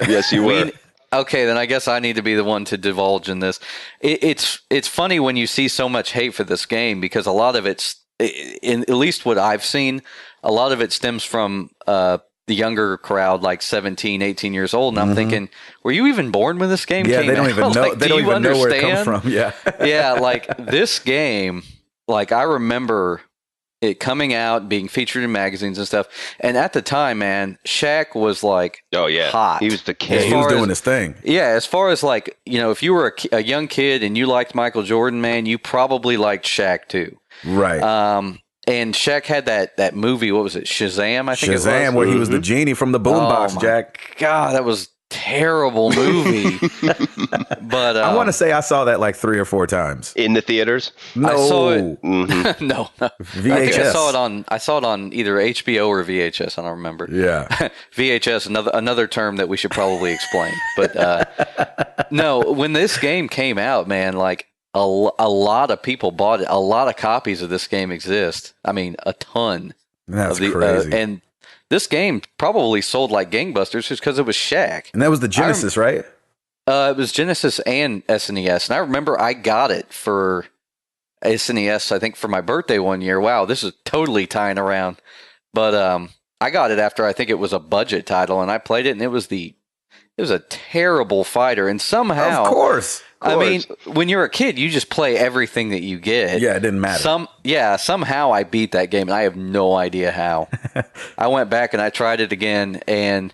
[SPEAKER 3] Yes, you were.
[SPEAKER 4] Okay, then I guess I need to be the one to divulge in this. It's funny when you see so much hate for this game because a lot of it's, in at least what I've seen, a lot of it stems from the younger crowd, like 17, 18 years old. And I'm thinking, were you even born when this game came out?
[SPEAKER 1] Yeah, they don't even know.
[SPEAKER 4] Like,
[SPEAKER 1] they don't even know where it comes from. Yeah.
[SPEAKER 4] Yeah, like this game, like I remember it coming out, being featured in magazines and stuff. And at the time, man, Shaq was like, hot.
[SPEAKER 3] He was the king.
[SPEAKER 1] He was doing his thing.
[SPEAKER 4] Yeah, as far as like, if you were a young kid and you liked Michael Jordan, man, you probably liked Shaq too.
[SPEAKER 1] Right.
[SPEAKER 4] And Shaq had that movie, what was it, Shazam, I think it was?
[SPEAKER 1] Shazam, where he was the genie from the boombox, Jack.
[SPEAKER 4] God, that was terrible movie. But
[SPEAKER 1] I want to say I saw that like 3 or 4 times
[SPEAKER 3] in the theaters.
[SPEAKER 1] No,
[SPEAKER 4] I saw it. No,
[SPEAKER 1] VHS.
[SPEAKER 4] I think I saw it on either HBO or VHS. I don't remember.
[SPEAKER 1] Yeah,
[SPEAKER 4] VHS, another term that we should probably explain. But no, when this game came out, man, like a lot of people bought it. A lot of copies of this game exist. I mean, a ton.
[SPEAKER 1] That's crazy.
[SPEAKER 4] And this game probably sold like gangbusters just because it was Shaq.
[SPEAKER 1] And that was the Genesis, right?
[SPEAKER 4] It was Genesis and SNES. And I remember I got it for SNES, I think, for my birthday one year. Wow, this is totally tying around. But I got it after I think it was a budget title, and I played it, and it was a terrible fighter. And somehow,
[SPEAKER 1] of course.
[SPEAKER 4] I mean, when you're a kid, you just play everything that you get.
[SPEAKER 1] Yeah, it didn't matter.
[SPEAKER 4] Somehow I beat that game, and I have no idea how. I went back and I tried it again, and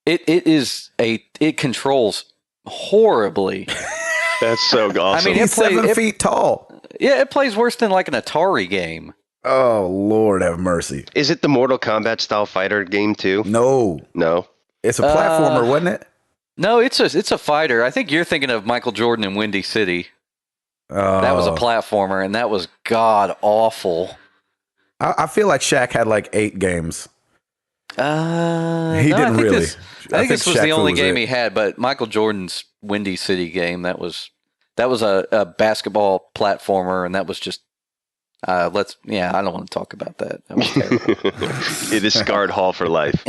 [SPEAKER 4] it controls horribly.
[SPEAKER 3] That's so awesome.
[SPEAKER 1] I mean, he's 7 feet tall.
[SPEAKER 4] Yeah, it plays worse than like an Atari game.
[SPEAKER 1] Oh, Lord have mercy.
[SPEAKER 3] Is it the Mortal Kombat style fighter game too?
[SPEAKER 1] No. It's a platformer, wasn't it?
[SPEAKER 4] No, it's a fighter. I think you're thinking of Michael Jordan in Windy City. That was a platformer, and that was god awful.
[SPEAKER 1] I feel like Shaq had like 8 games.
[SPEAKER 4] He
[SPEAKER 1] didn't really.
[SPEAKER 4] I think this was the only game
[SPEAKER 1] it.
[SPEAKER 4] he had. But Michael Jordan's Windy City game, that was a basketball platformer, and that was just. I don't want to talk about that. That was terrible.
[SPEAKER 3] It is scarred Hall for life.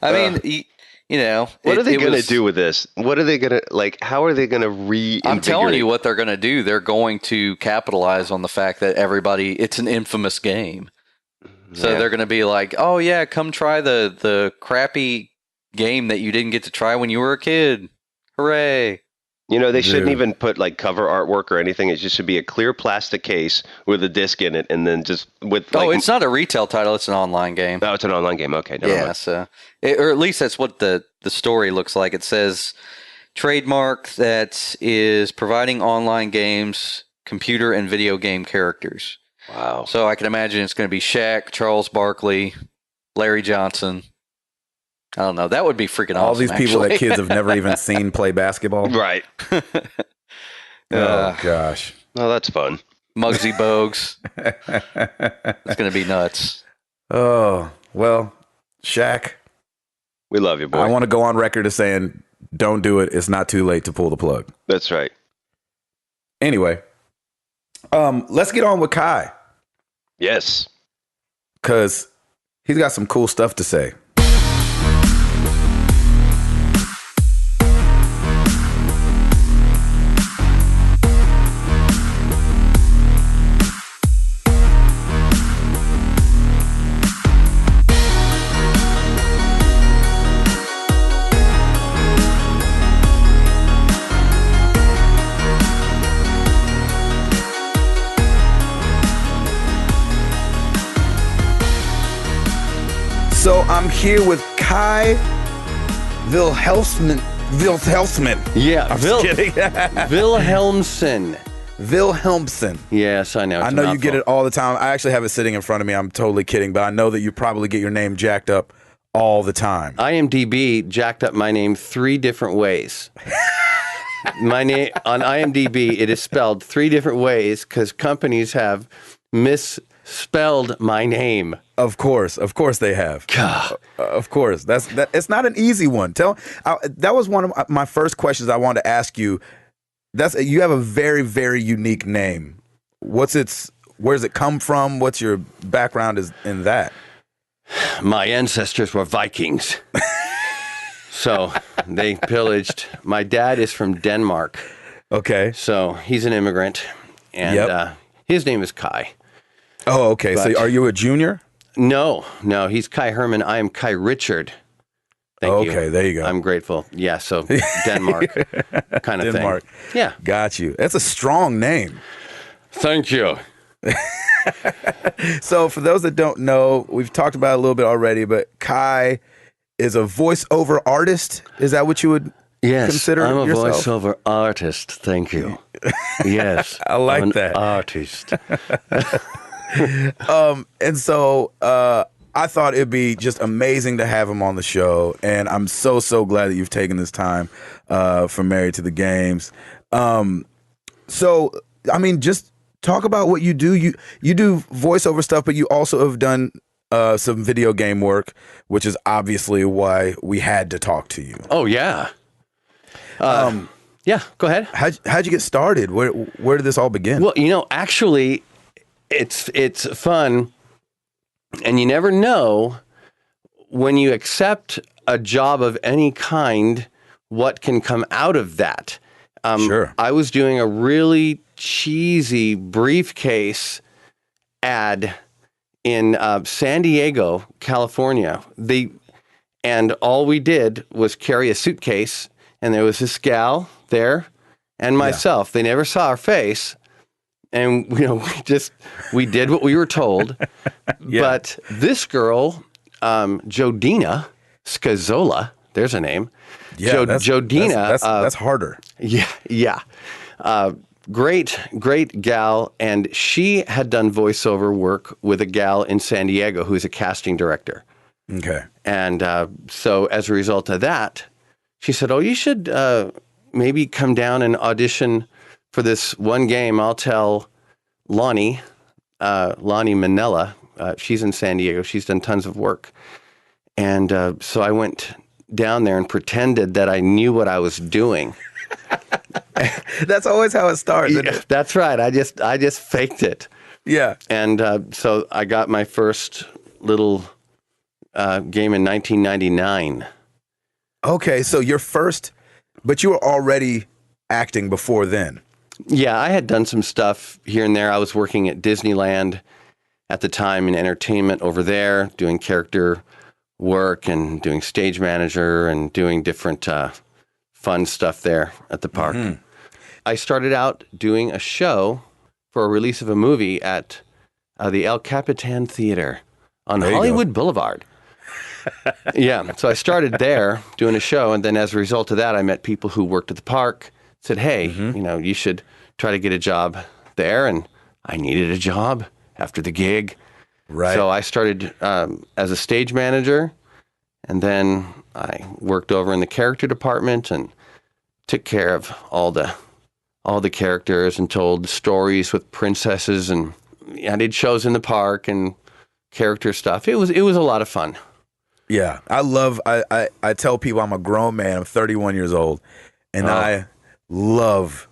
[SPEAKER 4] I mean.
[SPEAKER 3] What are they going to do with this? What are they going to, how are they going to reinvigorate?
[SPEAKER 4] I'm telling you what they're going to do. They're going to capitalize on the fact that it's an infamous game. So they're going to be like, oh yeah, come try the crappy game that you didn't get to try when you were a kid. Hooray.
[SPEAKER 3] They shouldn't even put cover artwork or anything. It just should be a clear plastic case with a disc in it, and then just with.
[SPEAKER 4] It's not a retail title; it's an online game.
[SPEAKER 3] Oh, it's an online game. Okay, never mind.
[SPEAKER 4] So, or at least that's what the story looks like. It says trademark that is providing online games, computer and video game characters.
[SPEAKER 3] Wow.
[SPEAKER 4] So I can imagine it's going to be Shaq, Charles Barkley, Larry Johnson. I don't know. That would be freaking awesome.
[SPEAKER 1] All these people that kids have never even seen play basketball.
[SPEAKER 3] Right.
[SPEAKER 1] Oh, gosh.
[SPEAKER 3] Well, that's fun.
[SPEAKER 4] Muggsy Bogues. It's going to be nuts.
[SPEAKER 1] Oh, well, Shaq.
[SPEAKER 3] We love you, boy.
[SPEAKER 1] I want to go on record as saying don't do it. It's not too late to pull the plug.
[SPEAKER 3] That's right.
[SPEAKER 1] Anyway, let's get on with Kai.
[SPEAKER 3] Yes.
[SPEAKER 1] Because he's got some cool stuff to say. So I'm here with Kai Vilhelmsen.
[SPEAKER 4] Yeah,
[SPEAKER 1] I'm just kidding.
[SPEAKER 4] Vilhelmsen.
[SPEAKER 1] Vilhelmsen.
[SPEAKER 4] Yes, I know.
[SPEAKER 1] I know you get it all the time. I actually have it sitting in front of me. I'm totally kidding, but I know that you probably get your name jacked up all the time.
[SPEAKER 4] IMDb jacked up my name 3 different ways. My name on IMDb, it is spelled 3 different ways because companies have misspelled my name.
[SPEAKER 1] Of course they have. Of course, that. It's not an easy one. That was one of my first questions I wanted to ask you. You have a very, very unique name. Where does it come from? What's your background in that?
[SPEAKER 4] My ancestors were Vikings, so they pillaged. My dad is from Denmark.
[SPEAKER 1] Okay,
[SPEAKER 4] so he's an immigrant, and his name is Kai.
[SPEAKER 1] Oh, okay. So are you a junior?
[SPEAKER 4] No, he's Kai Herman. I am Kai Richard. Thank you.
[SPEAKER 1] Okay, there you go.
[SPEAKER 4] I'm grateful. Yeah, so Denmark kind of
[SPEAKER 1] Denmark.
[SPEAKER 4] thing. Yeah.
[SPEAKER 1] Got you. That's a strong name.
[SPEAKER 4] Thank you.
[SPEAKER 1] So for those that don't know, we've talked about it a little bit already, but Kai is a voiceover artist. Is that what you would consider yourself?
[SPEAKER 4] I'm a voiceover artist. Thank you. Yes.
[SPEAKER 1] I like
[SPEAKER 4] I'm
[SPEAKER 1] that.
[SPEAKER 4] An artist.
[SPEAKER 1] And so I thought it'd be just amazing to have him on the show, and I'm so glad that you've taken this time for Married to the Games. So I mean, just talk about what you do. You do voiceover stuff, but you also have done some video game work, which is obviously why we had to talk to you.
[SPEAKER 4] Oh yeah. Yeah, go ahead.
[SPEAKER 1] How'd you get started? Where did this all begin?
[SPEAKER 4] Well, actually, it's fun, and you never know when you accept a job of any kind what can come out of that.
[SPEAKER 1] Sure.
[SPEAKER 4] I was doing a really cheesy briefcase ad in San Diego, California. And all we did was carry a suitcase, and there was this gal there and myself. They never saw our face. And, we did what we were told.
[SPEAKER 1] Yeah.
[SPEAKER 4] But this girl, Jodina Scazola, there's a name.
[SPEAKER 1] Yeah,
[SPEAKER 4] Jodina.
[SPEAKER 1] That's harder.
[SPEAKER 4] Yeah. Great gal. And she had done voiceover work with a gal in San Diego who's a casting director.
[SPEAKER 1] Okay.
[SPEAKER 4] And so as a result of that, she said, you should maybe come down and audition for this one game. I'll tell Lonnie Manella. She's in San Diego. She's done tons of work. And so I went down there and pretended that I knew what I was doing.
[SPEAKER 1] That's always how it starts. Isn't it?
[SPEAKER 4] That's right. I just faked it.
[SPEAKER 1] Yeah.
[SPEAKER 4] And so I got my first little game in 1999.
[SPEAKER 1] Okay, so but you were already acting before then.
[SPEAKER 4] Yeah, I had done some stuff here and there. I was working at Disneyland at the time in entertainment over there, doing character work and doing stage manager and doing different fun stuff there at the park. Mm-hmm. I started out doing a show for a release of a movie at the El Capitan Theater on Hollywood Boulevard. Yeah, so I started there doing a show, and then as a result of that, I met people who worked at the park, said, hey, you should try to get a job there, and I needed a job after the gig. Right. So I started as a stage manager, and then I worked over in the character department and took care of all the characters and told stories with princesses, and I did shows in the park and character stuff. It was a lot of fun.
[SPEAKER 1] Yeah, I tell people I'm a grown man. I'm 31 years old, and I love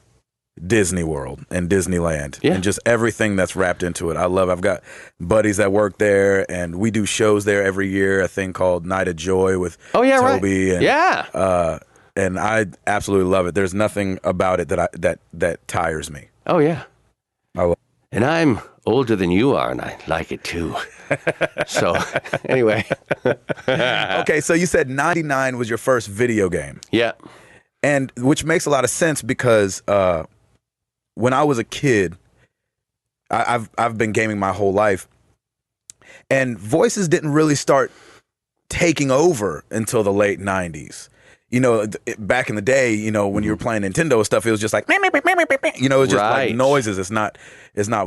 [SPEAKER 1] Disney World and Disneyland and just everything that's wrapped into it. I've got buddies that work there, and we do shows there every year, a thing called Night of Joy with Toby.
[SPEAKER 3] Right.
[SPEAKER 1] And, and I absolutely love it. There's nothing about it that tires me.
[SPEAKER 3] Oh, yeah.
[SPEAKER 1] I love
[SPEAKER 3] And I'm older than you are, and I like it too. So, anyway.
[SPEAKER 1] Okay, so you said 99 was your first video game.
[SPEAKER 3] Yeah.
[SPEAKER 1] And which makes a lot of sense because when I was a kid, I've been gaming my whole life, and voices didn't really start taking over until the late 90s. You know, back in the day, you know, when you were playing Nintendo stuff, it was just like, you know, it's just like noises. It's not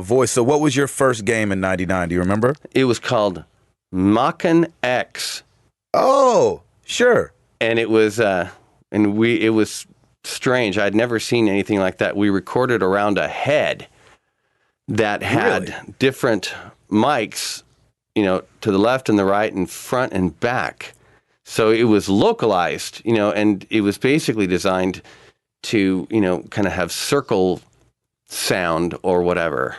[SPEAKER 1] voice. So what was your first game in 99? Do you remember?
[SPEAKER 3] It was called Mach-N X.
[SPEAKER 1] Oh, sure.
[SPEAKER 3] And it was, it was strange. I'd never seen anything like that. We recorded around a head that had different mics, you know, to the left and the right and front and back. So it was localized, you know, and it was basically designed to, you know, kind of have circle sound or whatever.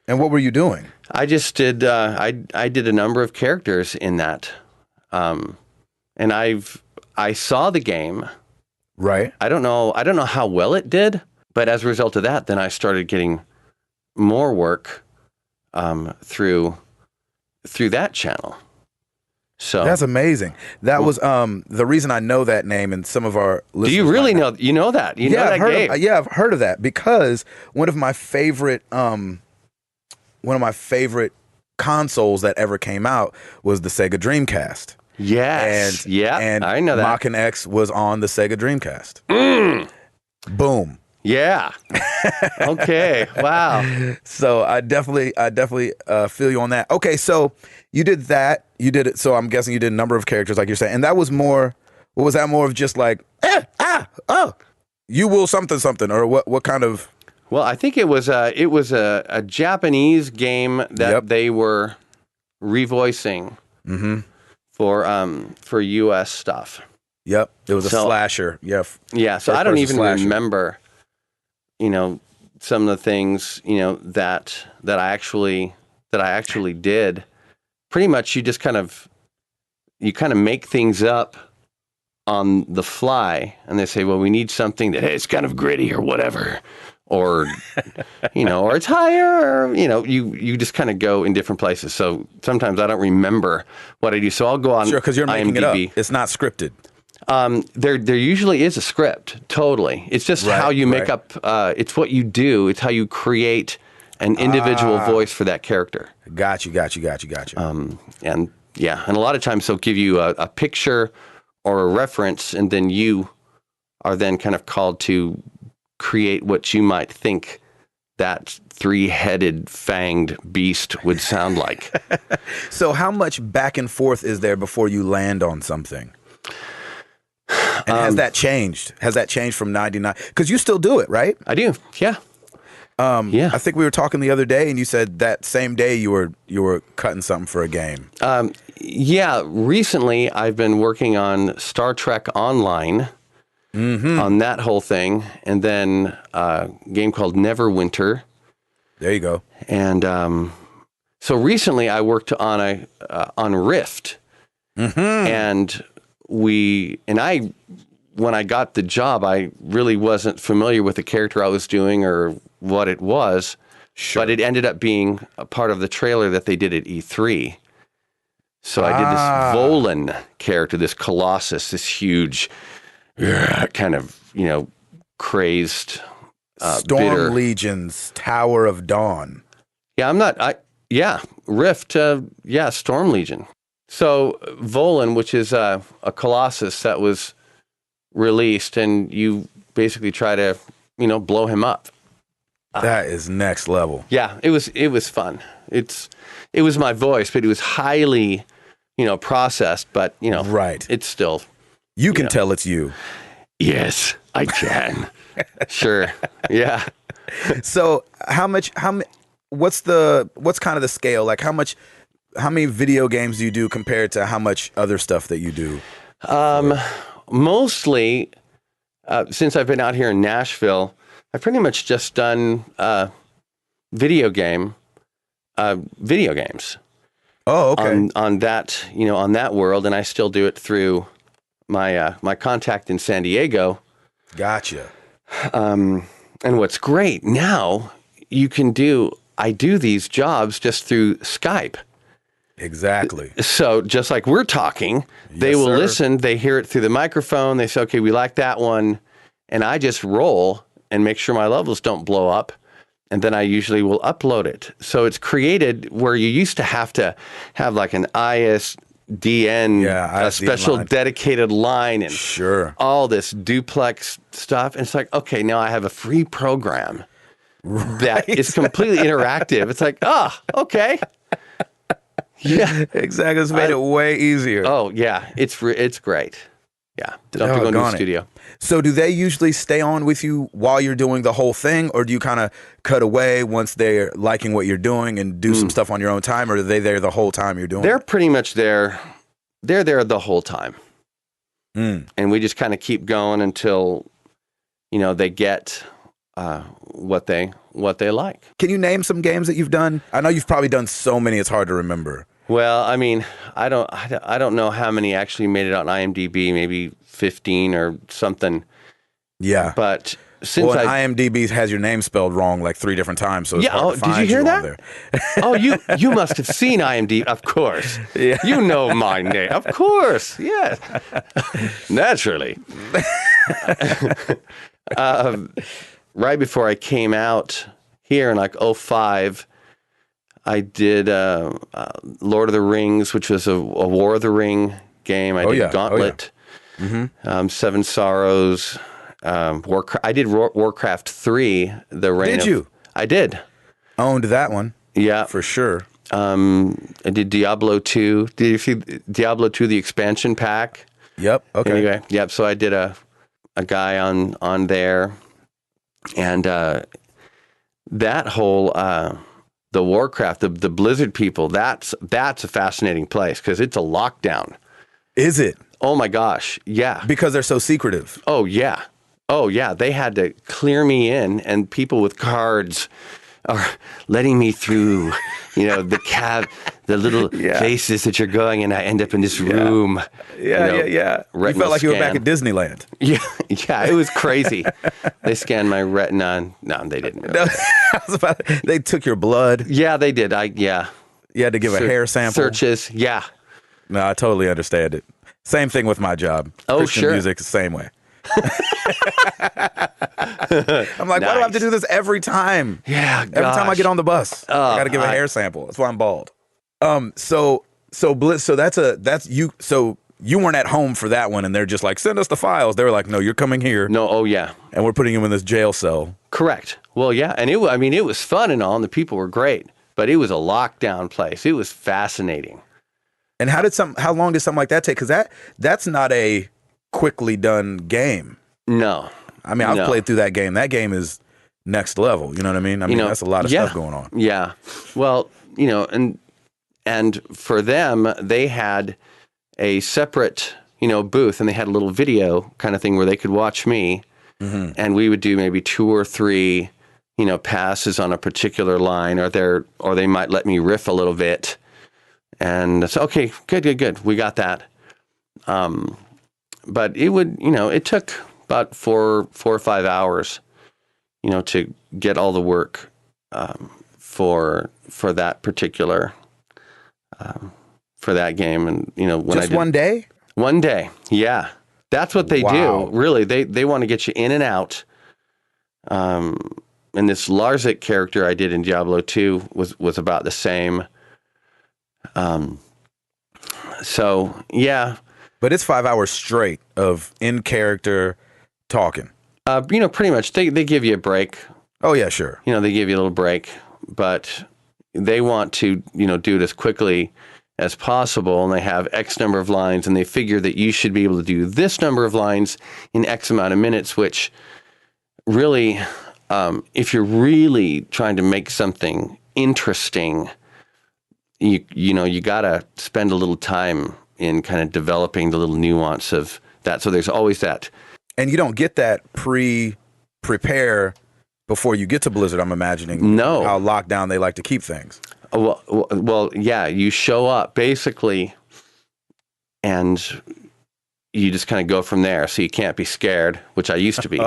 [SPEAKER 1] And what were you doing?
[SPEAKER 3] I just did, I did a number of characters in that. And I saw the game.
[SPEAKER 1] Right.
[SPEAKER 3] I don't know how well it did, but as a result of that, then I started getting more work through that channel. So
[SPEAKER 1] that's amazing. That was the reason I know that name, and some of our listeners.
[SPEAKER 3] Do you really know? You know that? You know that game?
[SPEAKER 1] I've heard of that because one of my favorite consoles that ever came out was the Sega Dreamcast.
[SPEAKER 3] Yes.
[SPEAKER 1] And
[SPEAKER 3] I know that.
[SPEAKER 1] Mach-N X was on the Sega Dreamcast. Boom.
[SPEAKER 3] Yeah. Okay. Wow.
[SPEAKER 1] So I definitely feel you on that. Okay, so you did that. You did it. So I'm guessing you did a number of characters, like you're saying, and that was more. What was that more of? Just like you will something, or what kind of?
[SPEAKER 3] Well, I think it was a Japanese game that they were revoicing for U.S. stuff.
[SPEAKER 1] Yep, it was a slasher.
[SPEAKER 3] Yeah. So I don't even remember, you know, some of the things, you know, that I actually did. Pretty much, you kind of make things up on the fly, and they say, well, we need something that it's kind of gritty or whatever, or you know, or it's higher, or you know, you just kind of go in different places. So sometimes I don't remember what I do. So I'll go on.
[SPEAKER 1] Sure, because you're making
[SPEAKER 3] IMDb.
[SPEAKER 1] it up. It's not scripted.
[SPEAKER 3] There usually is a script. Totally, it's just how you make up. It's what you do. It's how you create an individual voice for that character.
[SPEAKER 1] Got you.
[SPEAKER 3] And a lot of times they'll give you a picture or a reference, and then you are then kind of called to create what you might think that three-headed, fanged beast would sound like.
[SPEAKER 1] So how much back and forth is there before you land on something? And has that changed? Has that changed from 99? Because you still do it, right?
[SPEAKER 3] I do, yeah.
[SPEAKER 1] I think we were talking the other day, and you said that same day you were cutting something for a game.
[SPEAKER 3] Yeah, recently I've been working on Star Trek Online, on that whole thing, and then a game called Neverwinter.
[SPEAKER 1] There you go.
[SPEAKER 3] And so recently I worked on on Rift, and when I got the job, I really wasn't familiar with the character I was doing or what it was, but it ended up being a part of the trailer that they did at E3. So I did this Volan character, this Colossus, this huge, kind of, you know, crazed,
[SPEAKER 1] Storm
[SPEAKER 3] bitter.
[SPEAKER 1] Legion's Tower of Dawn.
[SPEAKER 3] Yeah, Rift, Storm Legion. So Volan, which is a Colossus that was released, and you basically try to, you know, blow him up.
[SPEAKER 1] That is next level.
[SPEAKER 3] Yeah, it was fun. It was my voice, but it was highly, you know, processed, but you know, it's still.
[SPEAKER 1] You can tell it's you.
[SPEAKER 3] Yes, I can. Sure. Yeah.
[SPEAKER 1] So what's kind of the scale? Like how much many video games do you do compared to how much other stuff that you do?
[SPEAKER 5] Mostly, since I've been out here in Nashville, I've pretty much just done video games.
[SPEAKER 1] Oh, okay.
[SPEAKER 5] On that, on that world, and I still do it through my contact in San Diego.
[SPEAKER 1] Gotcha.
[SPEAKER 5] And what's great now, I do these jobs just through Skype.
[SPEAKER 1] Exactly.
[SPEAKER 5] So just like we're talking, they will listen, they hear it through the microphone, they say, okay, we like that one, and I just roll and make sure my levels don't blow up, and then I usually will upload it. So it's created where you used to have like an ISDN, a special dedicated line, and all this duplex stuff. And it's like, okay, now I have a free program that is completely interactive. It's like, okay. Yeah,
[SPEAKER 1] exactly. It's made it way easier.
[SPEAKER 5] Oh yeah, it's great. Yeah, don't have to go into the studio.
[SPEAKER 1] So do they usually stay on with you while you're doing the whole thing, or do you kind of cut away once they're liking what you're doing and do some stuff on your own time, or are they there the whole time you're doing
[SPEAKER 5] They're pretty much there. They're there the whole time. And we just kind of keep going until, they get what they like.
[SPEAKER 1] Can you name some games that you've done? I know you've probably done so many, it's hard to remember.
[SPEAKER 5] Well, I mean, I don't know how many actually made it on IMDb, maybe 15 or something.
[SPEAKER 1] Yeah.
[SPEAKER 5] But since
[SPEAKER 1] IMDb has your name spelled wrong like 3 different times, so it's hard to find
[SPEAKER 5] did you hear that?
[SPEAKER 1] there.
[SPEAKER 5] Oh, you must have seen IMDb, of course.
[SPEAKER 1] Yeah.
[SPEAKER 5] You know my name, of course. Yes, naturally. Right before I came out here in like 2005, I did Lord of the Rings, which was a War of the Ring game. I did Gauntlet, Seven Sorrows, Warcraft. I did Warcraft 3.
[SPEAKER 1] Did you?
[SPEAKER 5] I did.
[SPEAKER 1] Owned that one. Yeah, for sure.
[SPEAKER 5] I did Diablo 2. Did you see Diablo 2, the expansion pack?
[SPEAKER 1] Yep. Okay.
[SPEAKER 5] Anyway, yep. So I did a guy on there, and that whole. The Warcraft, the Blizzard people, that's a fascinating place because it's a lockdown.
[SPEAKER 1] Is it?
[SPEAKER 5] Oh my gosh, yeah.
[SPEAKER 1] Because they're so secretive.
[SPEAKER 5] Oh yeah. They had to clear me in, and people with cards are letting me through. The little places that you're going, and I end up in this room.
[SPEAKER 1] Yeah. You felt like you were back at Disneyland.
[SPEAKER 5] Yeah, it was crazy. They scanned my retina. No, they didn't. Really.
[SPEAKER 1] They took your blood.
[SPEAKER 5] Yeah, they did. You
[SPEAKER 1] had to give a hair sample.
[SPEAKER 5] Searches. Yeah.
[SPEAKER 1] No, I totally understand it. Same thing with my job.
[SPEAKER 5] Oh,
[SPEAKER 1] Christian
[SPEAKER 5] sure.
[SPEAKER 1] music, the same way. I'm like, why do I have to do this every time?
[SPEAKER 5] Yeah,
[SPEAKER 1] every time I get on the bus, I got to give a hair sample. That's why I'm bald. So that's you. So you weren't at home for that one, and they're just like, send us the files. They were like, no, you're coming here.
[SPEAKER 5] No, oh yeah,
[SPEAKER 1] and we're putting you in this jail cell.
[SPEAKER 5] Correct. Well, yeah, and it was fun and all, and the people were great, but it was a lockdown place. It was fascinating.
[SPEAKER 1] And how long did something like that take? Because that's not a quickly done game.
[SPEAKER 5] No.
[SPEAKER 1] I mean, I've played through that game. That game is next level. You know what I mean? That's a lot of stuff going on.
[SPEAKER 5] Yeah. Well, and for them, they had a separate, booth, and they had a little video kind of thing where they could watch me, and we would do maybe 2 or 3, passes on a particular line, or they might let me riff a little bit. And so, okay, good. We got that. But it took about 4 or 5 hours, to get all the work for that particular for that game. And when
[SPEAKER 1] just one day.
[SPEAKER 5] One day, yeah, that's what they do. Really, they want to get you in and out. And this Larzik character I did in Diablo 2 was about the same. So yeah,
[SPEAKER 1] but it's 5 hours straight of in character talking.
[SPEAKER 5] Pretty much they give you a break.
[SPEAKER 1] Oh yeah, sure.
[SPEAKER 5] They give you a little break, but they want to, do it as quickly as possible, and they have X number of lines, and they figure that you should be able to do this number of lines in X amount of minutes, which really, if you're really trying to make something interesting, you got to spend a little time in kind of developing the little nuance of that. So there's always that.
[SPEAKER 1] And you don't get that prepare before you get to Blizzard, I'm imagining.
[SPEAKER 5] No.
[SPEAKER 1] How locked down they like to keep things.
[SPEAKER 5] Well, yeah, you show up basically and you just kind of go from there. So you can't be scared, which I used to be.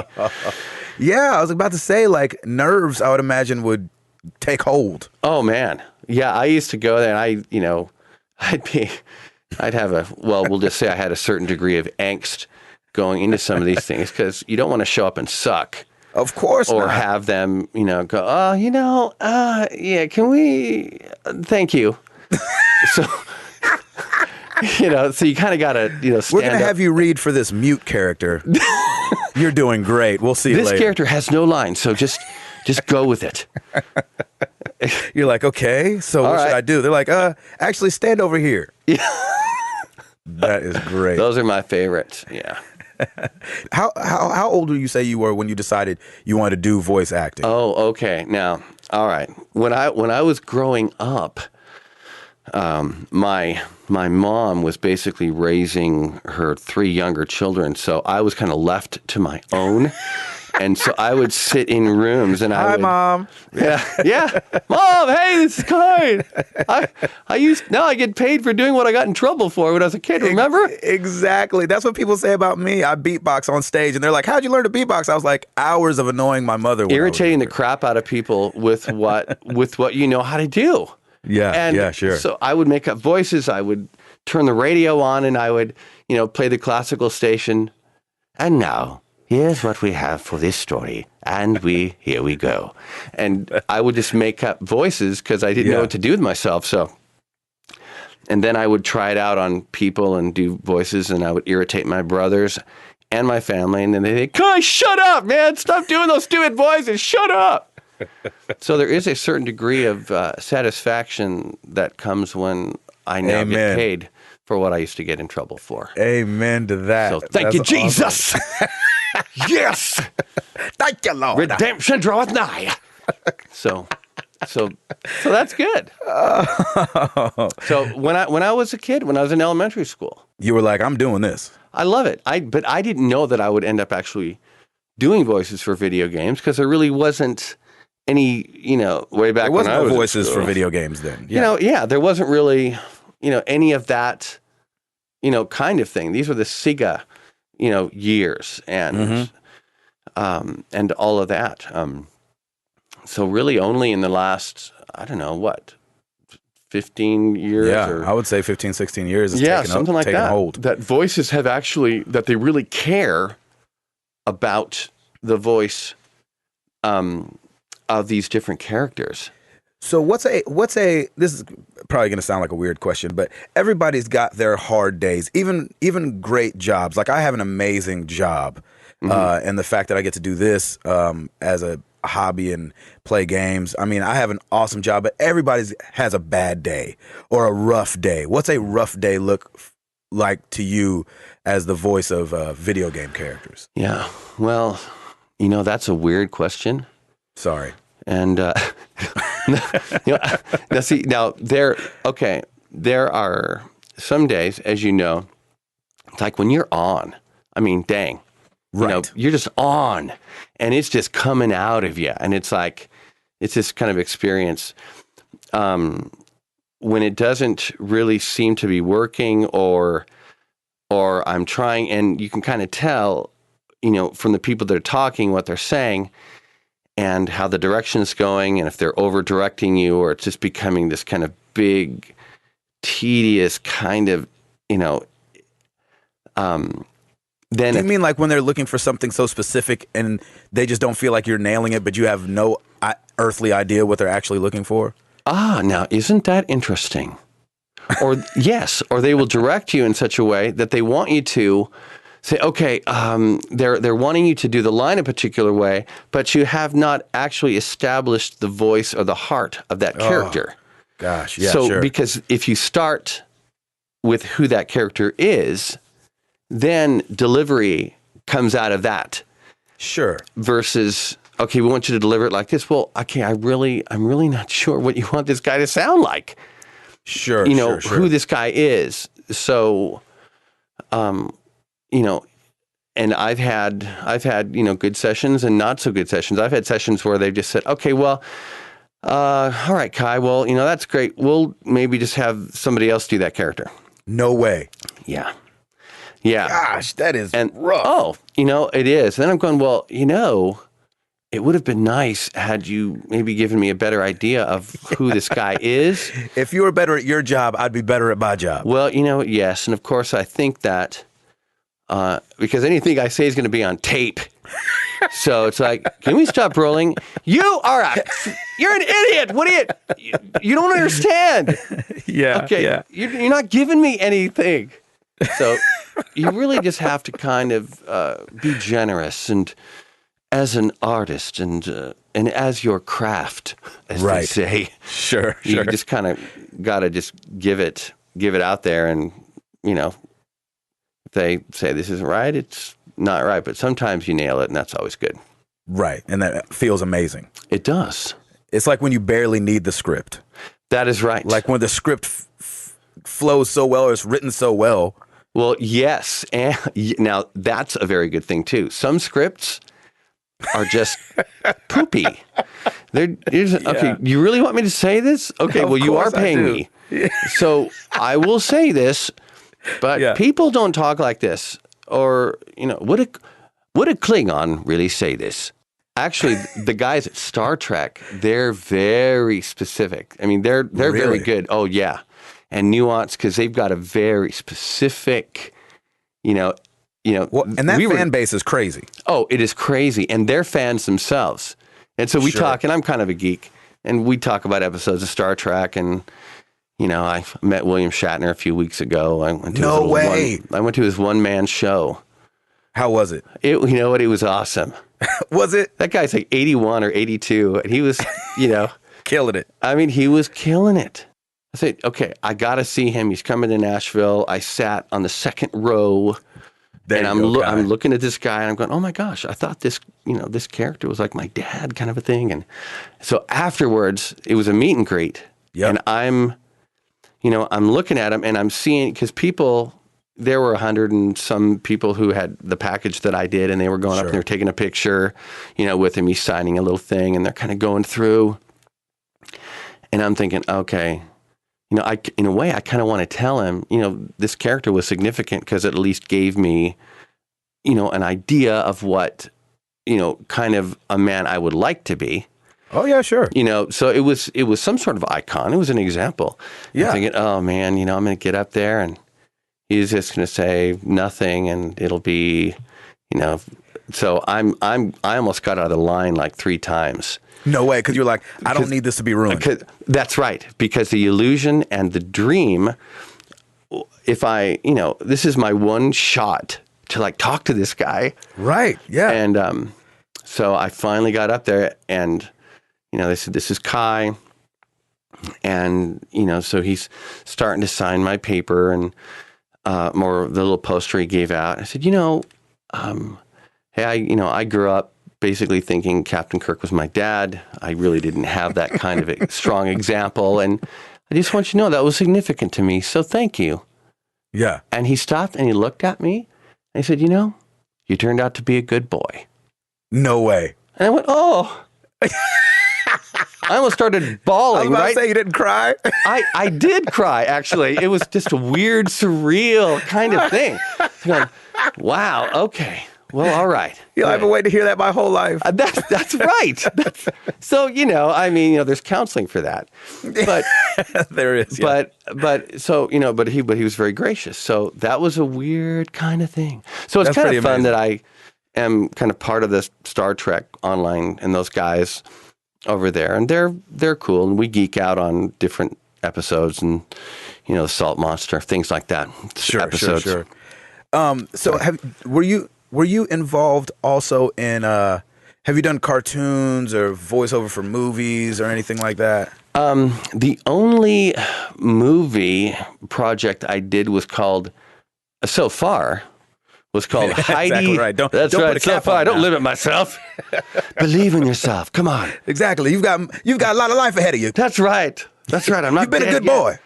[SPEAKER 1] Yeah, I was about to say, like, nerves, I would imagine, would take hold.
[SPEAKER 5] Oh, man. Yeah, I used to go there and I'd have we'll just say I had a certain degree of angst going into some of these things because you don't want to show up and suck.
[SPEAKER 1] Of course
[SPEAKER 5] or
[SPEAKER 1] not.
[SPEAKER 5] have them, go, yeah, can we, thank you. So, so you kind of got to, stand
[SPEAKER 1] We're going to have you read for this mute character. You're doing great. We'll see you later.
[SPEAKER 5] This character has no lines, so just go with it.
[SPEAKER 1] You're like, okay, so what should I do? They're like, actually stand over here.
[SPEAKER 5] Yeah.
[SPEAKER 1] That is great.
[SPEAKER 5] Those are my favorites. Yeah.
[SPEAKER 1] How old would you say you were when you decided you wanted to do voice acting?
[SPEAKER 5] Oh, okay. Now, all right. When I was growing up, my mom was basically raising her 3 younger children, so I was kind of left to my own. And so I would sit in rooms and
[SPEAKER 1] Hi, Mom.
[SPEAKER 5] Yeah. Mom, hey, this is Kai. I get paid for doing what I got in trouble for when I was a kid, remember?
[SPEAKER 1] Exactly. That's what people say about me. I beatbox on stage and they're like, how'd you learn to beatbox? I was like, hours of annoying my mother.
[SPEAKER 5] Irritating the crap out of people with what you know how to do.
[SPEAKER 1] Yeah, sure.
[SPEAKER 5] So I would make up voices. I would turn the radio on and I would, play the classical station. And now, here's what we have for this story. And here we go. And I would just make up voices because I didn't know what to do with myself. So, and then I would try it out on people and do voices and I would irritate my brothers and my family. And then they'd say, Kai, shut up, man. Stop doing those stupid voices. Shut up. So there is a certain degree of satisfaction that comes when I now get paid for what I used to get in trouble for.
[SPEAKER 1] Amen to that.
[SPEAKER 5] So thank you, Jesus. Awesome. Yes.
[SPEAKER 1] Thank you, Lord.
[SPEAKER 5] Redemption draweth nigh. So that's good. So when I was a kid, when I was in elementary school,
[SPEAKER 1] you were like, I'm doing this.
[SPEAKER 5] I love it. But I didn't know that I would end up actually doing voices for video games because there really wasn't any, way back when I was
[SPEAKER 1] voices for video games then.
[SPEAKER 5] There wasn't really, any of that, kind of thing. These were the Sega, years and and all of that. So really only in the last, I don't know, 15 years?
[SPEAKER 1] Yeah, I would say 15, 16 years is
[SPEAKER 5] something like that.
[SPEAKER 1] Hold.
[SPEAKER 5] That voices have actually, that they really care about the voice of these different characters.
[SPEAKER 1] So what's a this is probably going to sound like a weird question, but everybody's got their hard days, even great jobs. Like I have an amazing job, and the fact that I get to do this as a hobby and play games. I mean, I have an awesome job, but everybody has a bad day or a rough day. What's a rough day look like to you as the voice of video game characters?
[SPEAKER 5] Yeah, well, that's a weird question.
[SPEAKER 1] Sorry.
[SPEAKER 5] And there are some days, as you know, like when you're on, I mean, dang,
[SPEAKER 1] right.
[SPEAKER 5] You're just on and it's just coming out of you. And it's like, it's this kind of experience when it doesn't really seem to be working or I'm trying, and you can kind of tell, from the people that are talking, what they're saying, and how the direction's going, and if they're over-directing you, or it's just becoming this kind of big, tedious kind of, then...
[SPEAKER 1] Do you mean like when they're looking for something so specific and they just don't feel like you're nailing it, but you have no earthly idea what they're actually looking for?
[SPEAKER 5] Now, isn't that interesting? Or, yes, or they will direct you in such a way that they want you to say, okay, they're wanting you to do the line a particular way, but you have not actually established the voice or the heart of that character.
[SPEAKER 1] Gosh, yeah,
[SPEAKER 5] so,
[SPEAKER 1] sure.
[SPEAKER 5] Because if you start with who that character is, then delivery comes out of that.
[SPEAKER 1] Sure.
[SPEAKER 5] Versus, okay, we want you to deliver it like this. Well, okay, I'm really not sure what you want this guy to sound like.
[SPEAKER 1] Sure.
[SPEAKER 5] who this guy is. So, and I've had good sessions and not so good sessions. I've had sessions where they've just said, okay, well, all right, Kai, well, that's great. We'll maybe just have somebody else do that character.
[SPEAKER 1] No way.
[SPEAKER 5] Yeah.
[SPEAKER 1] Gosh, that is rough.
[SPEAKER 5] Oh, it is. And then I'm going, well, it would have been nice had you maybe given me a better idea of who this guy is.
[SPEAKER 1] If you were better at your job, I'd be better at my job.
[SPEAKER 5] Well, yes. And of course, I think that because anything I say is going to be on tape. So it's like, can we stop rolling? You're an idiot. What you don't understand.
[SPEAKER 1] Yeah.
[SPEAKER 5] Okay.
[SPEAKER 1] Yeah.
[SPEAKER 5] You're not giving me anything. So you really just have to kind of be generous and as an artist and as your craft, as they say.
[SPEAKER 1] Sure.
[SPEAKER 5] You just kind of got to just give it out there. And, if they say this isn't right, it's not right. But sometimes you nail it, and that's always good.
[SPEAKER 1] Right. And that feels amazing.
[SPEAKER 5] It does.
[SPEAKER 1] It's like when you barely need the script.
[SPEAKER 5] That is right.
[SPEAKER 1] Like when the script flows so well or it's written so well.
[SPEAKER 5] Well, yes. And now that's a very good thing, too. Some scripts are just poopy. Okay, you really want me to say this? Okay, well, you are paying me. Yeah. So I will say this, but people don't talk like this. Or, would a Klingon really say this? Actually, the guys at Star Trek, they're very specific. I mean, they're
[SPEAKER 1] really?
[SPEAKER 5] very good. Oh, yeah. And nuanced because they've got a very specific, well,
[SPEAKER 1] and that fan base is crazy.
[SPEAKER 5] Oh, it is crazy. And they're fans themselves. And so we talk, and I'm kind of a geek, and we talk about episodes of Star Trek. And, I met William Shatner a few weeks ago. I went to his one-man show.
[SPEAKER 1] How was it?
[SPEAKER 5] You know what? It was awesome.
[SPEAKER 1] Was it?
[SPEAKER 5] That guy's like 81 or 82, and he was,
[SPEAKER 1] killing it.
[SPEAKER 5] I mean, he was killing it. I said, okay, I got to see him. He's coming to Nashville. I sat on the second row. I'm looking at this guy and I'm going, oh my gosh, I thought this character was like my dad kind of a thing. And so afterwards, it was a meet and greet. Yep. And I'm looking at him and I'm seeing, because there were 100 and some people who had the package that I did, and they were going up and they were taking a picture, with him. He's signing a little thing and they're kind of going through. And I'm thinking, okay, in a way, I kind of want to tell him, this character was significant because it at least gave me, an idea of what, kind of a man I would like to be.
[SPEAKER 1] Oh yeah, sure.
[SPEAKER 5] So it was some sort of icon. It was an example.
[SPEAKER 1] Yeah.
[SPEAKER 5] I'm thinking, oh man, I'm going to get up there and he's just going to say nothing, and it'll be, So I almost got out of the line like 3 times.
[SPEAKER 1] No way, because you're like, I don't need this to be ruined.
[SPEAKER 5] That's right, because the illusion and the dream, if this is my one shot to like talk to this guy.
[SPEAKER 1] Right, yeah.
[SPEAKER 5] And so I finally got up there and, they said, this is Kai. And, so he's starting to sign my paper and more of the little poster he gave out. I said, hey, I grew up basically thinking Captain Kirk was my dad. I really didn't have that kind of a strong example. And I just want you to know that was significant to me. So thank you.
[SPEAKER 1] Yeah.
[SPEAKER 5] And he stopped and he looked at me and he said, you turned out to be a good boy.
[SPEAKER 1] No way.
[SPEAKER 5] And I went, oh. I almost started bawling.
[SPEAKER 1] I was about to say, you didn't cry?
[SPEAKER 5] I did cry, actually. It was just a weird, surreal kind of thing. Going, wow, okay. Well, all right.
[SPEAKER 1] I've been waiting to hear that my whole life.
[SPEAKER 5] That's right. So, there's counseling for that. But
[SPEAKER 1] there is. Yeah.
[SPEAKER 5] But he was very gracious. So that was a weird kind of thing. So it's kind of fun that I am kind of part of this Star Trek online and those guys over there, and they're cool, and we geek out on different episodes and the Salt Monster, things like that. Episodes.
[SPEAKER 1] Sure. So were you involved also in have you done cartoons or voiceover for movies or anything like that?
[SPEAKER 5] The only movie project I did was called Heidi.
[SPEAKER 1] Exactly right. Don't
[SPEAKER 5] That's
[SPEAKER 1] put
[SPEAKER 5] right.
[SPEAKER 1] a cap
[SPEAKER 5] So far, I
[SPEAKER 1] on
[SPEAKER 5] don't
[SPEAKER 1] now.
[SPEAKER 5] limit myself. Believe in yourself. Come on.
[SPEAKER 1] Exactly. You've got a lot of life ahead of you.
[SPEAKER 5] That's right. I'm not.
[SPEAKER 1] You've been a
[SPEAKER 5] dead
[SPEAKER 1] good
[SPEAKER 5] yet.
[SPEAKER 1] boy.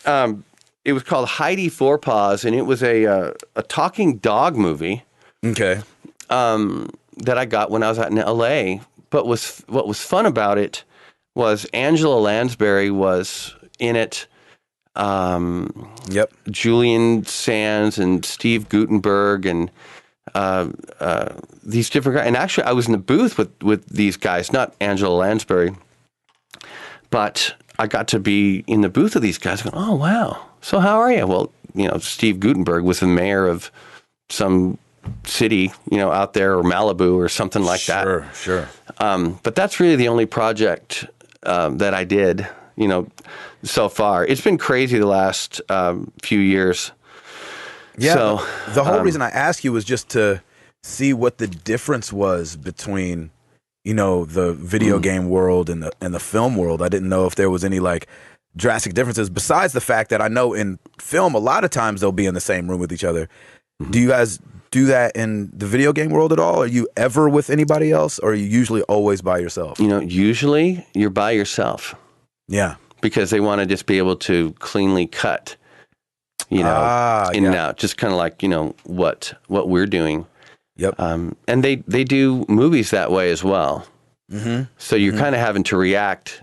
[SPEAKER 5] It was called Heidi Forepaws, and it was a talking dog movie.
[SPEAKER 1] Okay.
[SPEAKER 5] That I got when I was out in L.A. But what was fun about it was Angela Lansbury was in it.
[SPEAKER 1] Yep.
[SPEAKER 5] Julian Sands and Steve Guttenberg and these different guys. And actually, I was in the booth with these guys, not Angela Lansbury, but I got to be in the booth with these guys going, oh, wow. So how are you? Well, Steve Guttenberg was the mayor of some city, out there, or Malibu or something like that.
[SPEAKER 1] Sure.
[SPEAKER 5] But that's really the only project that I did, so far. It's been crazy the last few years.
[SPEAKER 1] Yeah.
[SPEAKER 5] So,
[SPEAKER 1] the whole reason I asked you was just to see what the difference was between, the video game world and the film world. I didn't know if there was any drastic differences besides the fact that I know in film a lot of times they'll be in the same room with each other. Do you guys do that in the video game world at all? Are you ever with anybody else, or are you usually always by yourself?
[SPEAKER 5] Usually you're by yourself.
[SPEAKER 1] Yeah.
[SPEAKER 5] Because they want to just be able to cleanly cut, in and out, just kind of like, what we're doing.
[SPEAKER 1] Yep.
[SPEAKER 5] And they do movies that way as well. Mm-hmm. So you're kind of having to react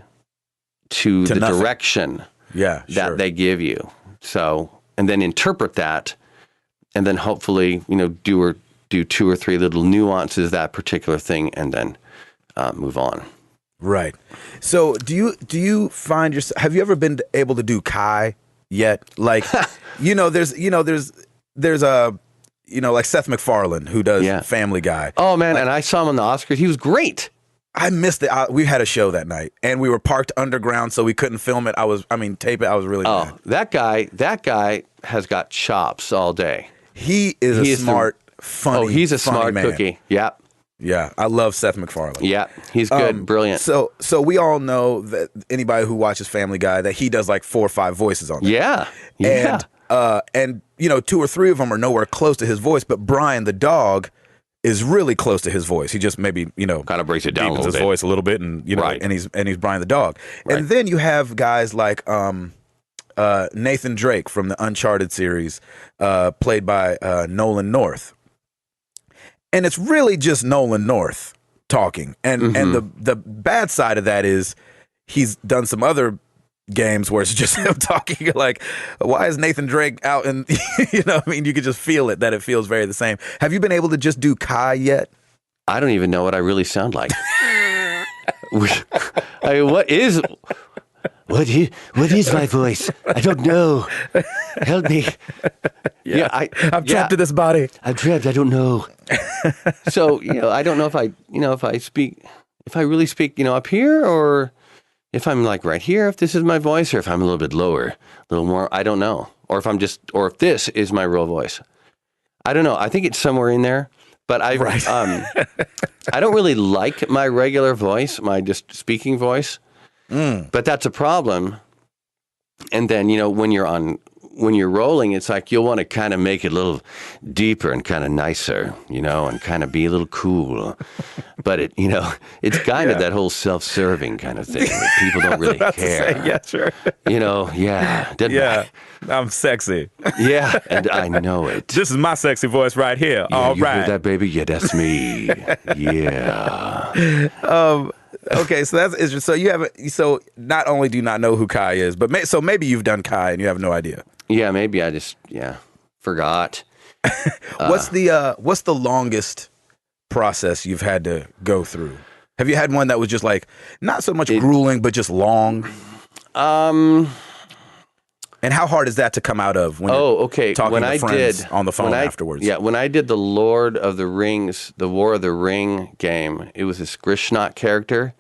[SPEAKER 5] to the nothing. Direction that they give you. So, and then interpret that, and then hopefully, do 2 or 3 little nuances, that particular thing, and then move on.
[SPEAKER 1] Right. So do you find yourself, have you ever been able to do Kai yet? Like, there's a, like Seth MacFarlane who does Family Guy.
[SPEAKER 5] Oh man. And I saw him on the Oscars. He was great.
[SPEAKER 1] I missed it. We had a show that night and we were parked underground, so we couldn't film it. Tape it. I was really mad.
[SPEAKER 5] That guy has got chops all day.
[SPEAKER 1] He is smart, funny.
[SPEAKER 5] He's a smart
[SPEAKER 1] man.
[SPEAKER 5] Cookie. Yeah.
[SPEAKER 1] Yeah, I love Seth MacFarlane.
[SPEAKER 5] Yeah, he's good, brilliant.
[SPEAKER 1] So we all know that anybody who watches Family Guy, that he does 4 or 5 voices on there.
[SPEAKER 5] Yeah.
[SPEAKER 1] And 2 or 3 of them are nowhere close to his voice, but Brian the dog is really close to his voice. He just maybe kind
[SPEAKER 5] of breaks it down a little
[SPEAKER 1] his
[SPEAKER 5] bit.
[SPEAKER 1] Voice a little bit, and
[SPEAKER 5] right.
[SPEAKER 1] and he's Brian the dog.
[SPEAKER 5] Right.
[SPEAKER 1] And then you have guys like Nathan Drake from the Uncharted series, played by Nolan North. And it's really just Nolan North talking. And and the bad side of that is he's done some other games where it's just him talking. Like, why is Nathan Drake out? And you could just feel it, that it feels very the same. Have you been able to just do Kai yet?
[SPEAKER 5] I don't even know what I really sound like. I mean, what is my voice? I don't know. Help me.
[SPEAKER 1] Yeah, I'm trapped in this body.
[SPEAKER 5] I'm trapped. I don't know. So, I don't know if I really speak, up here, or if I'm right here, if this is my voice, or if I'm a little bit lower, a little more, I don't know. Or if this is my real voice. I don't know. I think it's somewhere in there, but I don't really like my regular voice, my just speaking voice. But that's a problem. And then, when you're rolling, it's like you'll want to kind of make it a little deeper and kind of nicer, and kind of be a little cool. But it's kind of that whole self-serving kind of thing that people don't really care.
[SPEAKER 1] Yeah, sure. I'm sexy.
[SPEAKER 5] Yeah, and I know it.
[SPEAKER 1] This is my sexy voice right here.
[SPEAKER 5] Yeah,
[SPEAKER 1] all
[SPEAKER 5] you
[SPEAKER 1] right.
[SPEAKER 5] hear that, baby? Yeah, that's me. Yeah.
[SPEAKER 1] Okay, so that's interesting. So not only do you not know who Kai is, but maybe you've done Kai and you have no idea.
[SPEAKER 5] Yeah, maybe I just forgot.
[SPEAKER 1] What's the longest process you've had to go through? Have you had one that was just not so much grueling, but just long? And how hard is that to come out of when you're talking to friends on the phone afterwards?
[SPEAKER 5] Yeah, when I did the Lord of the Rings, the War of the Ring game, it was this Grishnot character,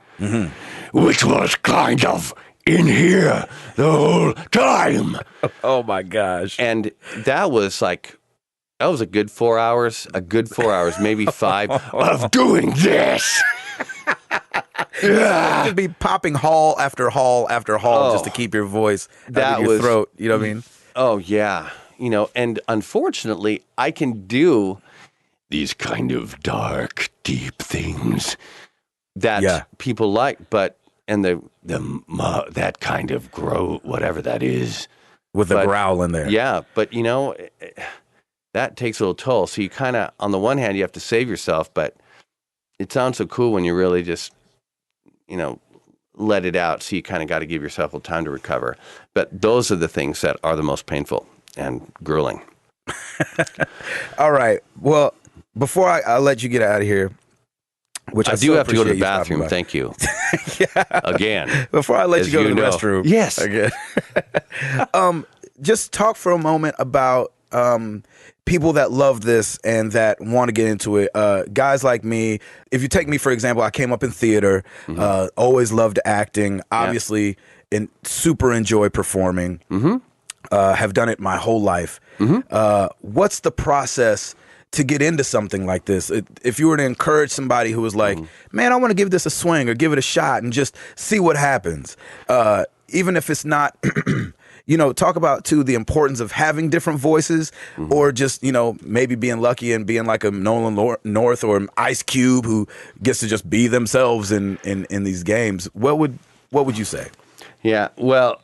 [SPEAKER 5] which was kind of in here the whole time.
[SPEAKER 1] Oh my gosh.
[SPEAKER 5] And that was a good 4 hours, maybe 5 of doing this.
[SPEAKER 1] Yeah. You'd be popping hall after hall after hall just to keep your voice out of your throat. You know what I mean?
[SPEAKER 5] Oh, yeah. And unfortunately, I can do these kind of dark, deep things that people like, but, and that kind of whatever that is,
[SPEAKER 1] with a growl in there.
[SPEAKER 5] Yeah, but that takes a little toll. So you kind of, on the one hand, you have to save yourself, but it sounds so cool when you really just, let it out. So you kind of got to give yourself a little time to recover. But those are the things that are the most painful and grueling.
[SPEAKER 1] All right. Well, before I let you get out of here, which I
[SPEAKER 5] do have to go to the bathroom. Thank you.
[SPEAKER 1] Yeah.
[SPEAKER 5] Again.
[SPEAKER 1] Before I let you go to the restroom.
[SPEAKER 5] Yes.
[SPEAKER 1] Again. Just talk for a moment about people that love this and that want to get into it. Guys like me, if you take me, for example, I came up in theater, always loved acting, obviously, and super enjoy performing. Have done it my whole life. What's the process to get into something like this? If you were to encourage somebody who was like, man, I want to give this a swing or give it a shot and just see what happens, even if it's not, talk about too the importance of having different voices or just, maybe being lucky and being like a Nolan North or an Ice Cube who gets to just be themselves in these games. What would you say? Yeah,
[SPEAKER 5] well,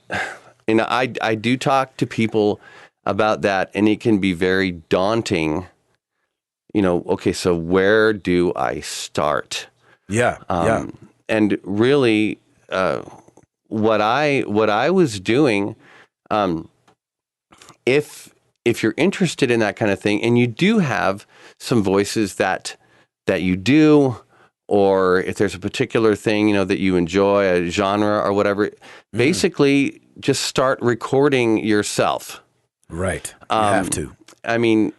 [SPEAKER 5] I do talk to people about that, and it can be very daunting. Okay, so where do I start?
[SPEAKER 1] Yeah.
[SPEAKER 5] And really, what I was doing, if you're interested in that kind of thing, and you do have some voices that you do, or if there's a particular thing that you enjoy, a genre or whatever, basically just start recording yourself.
[SPEAKER 1] Right. You have to.
[SPEAKER 5] And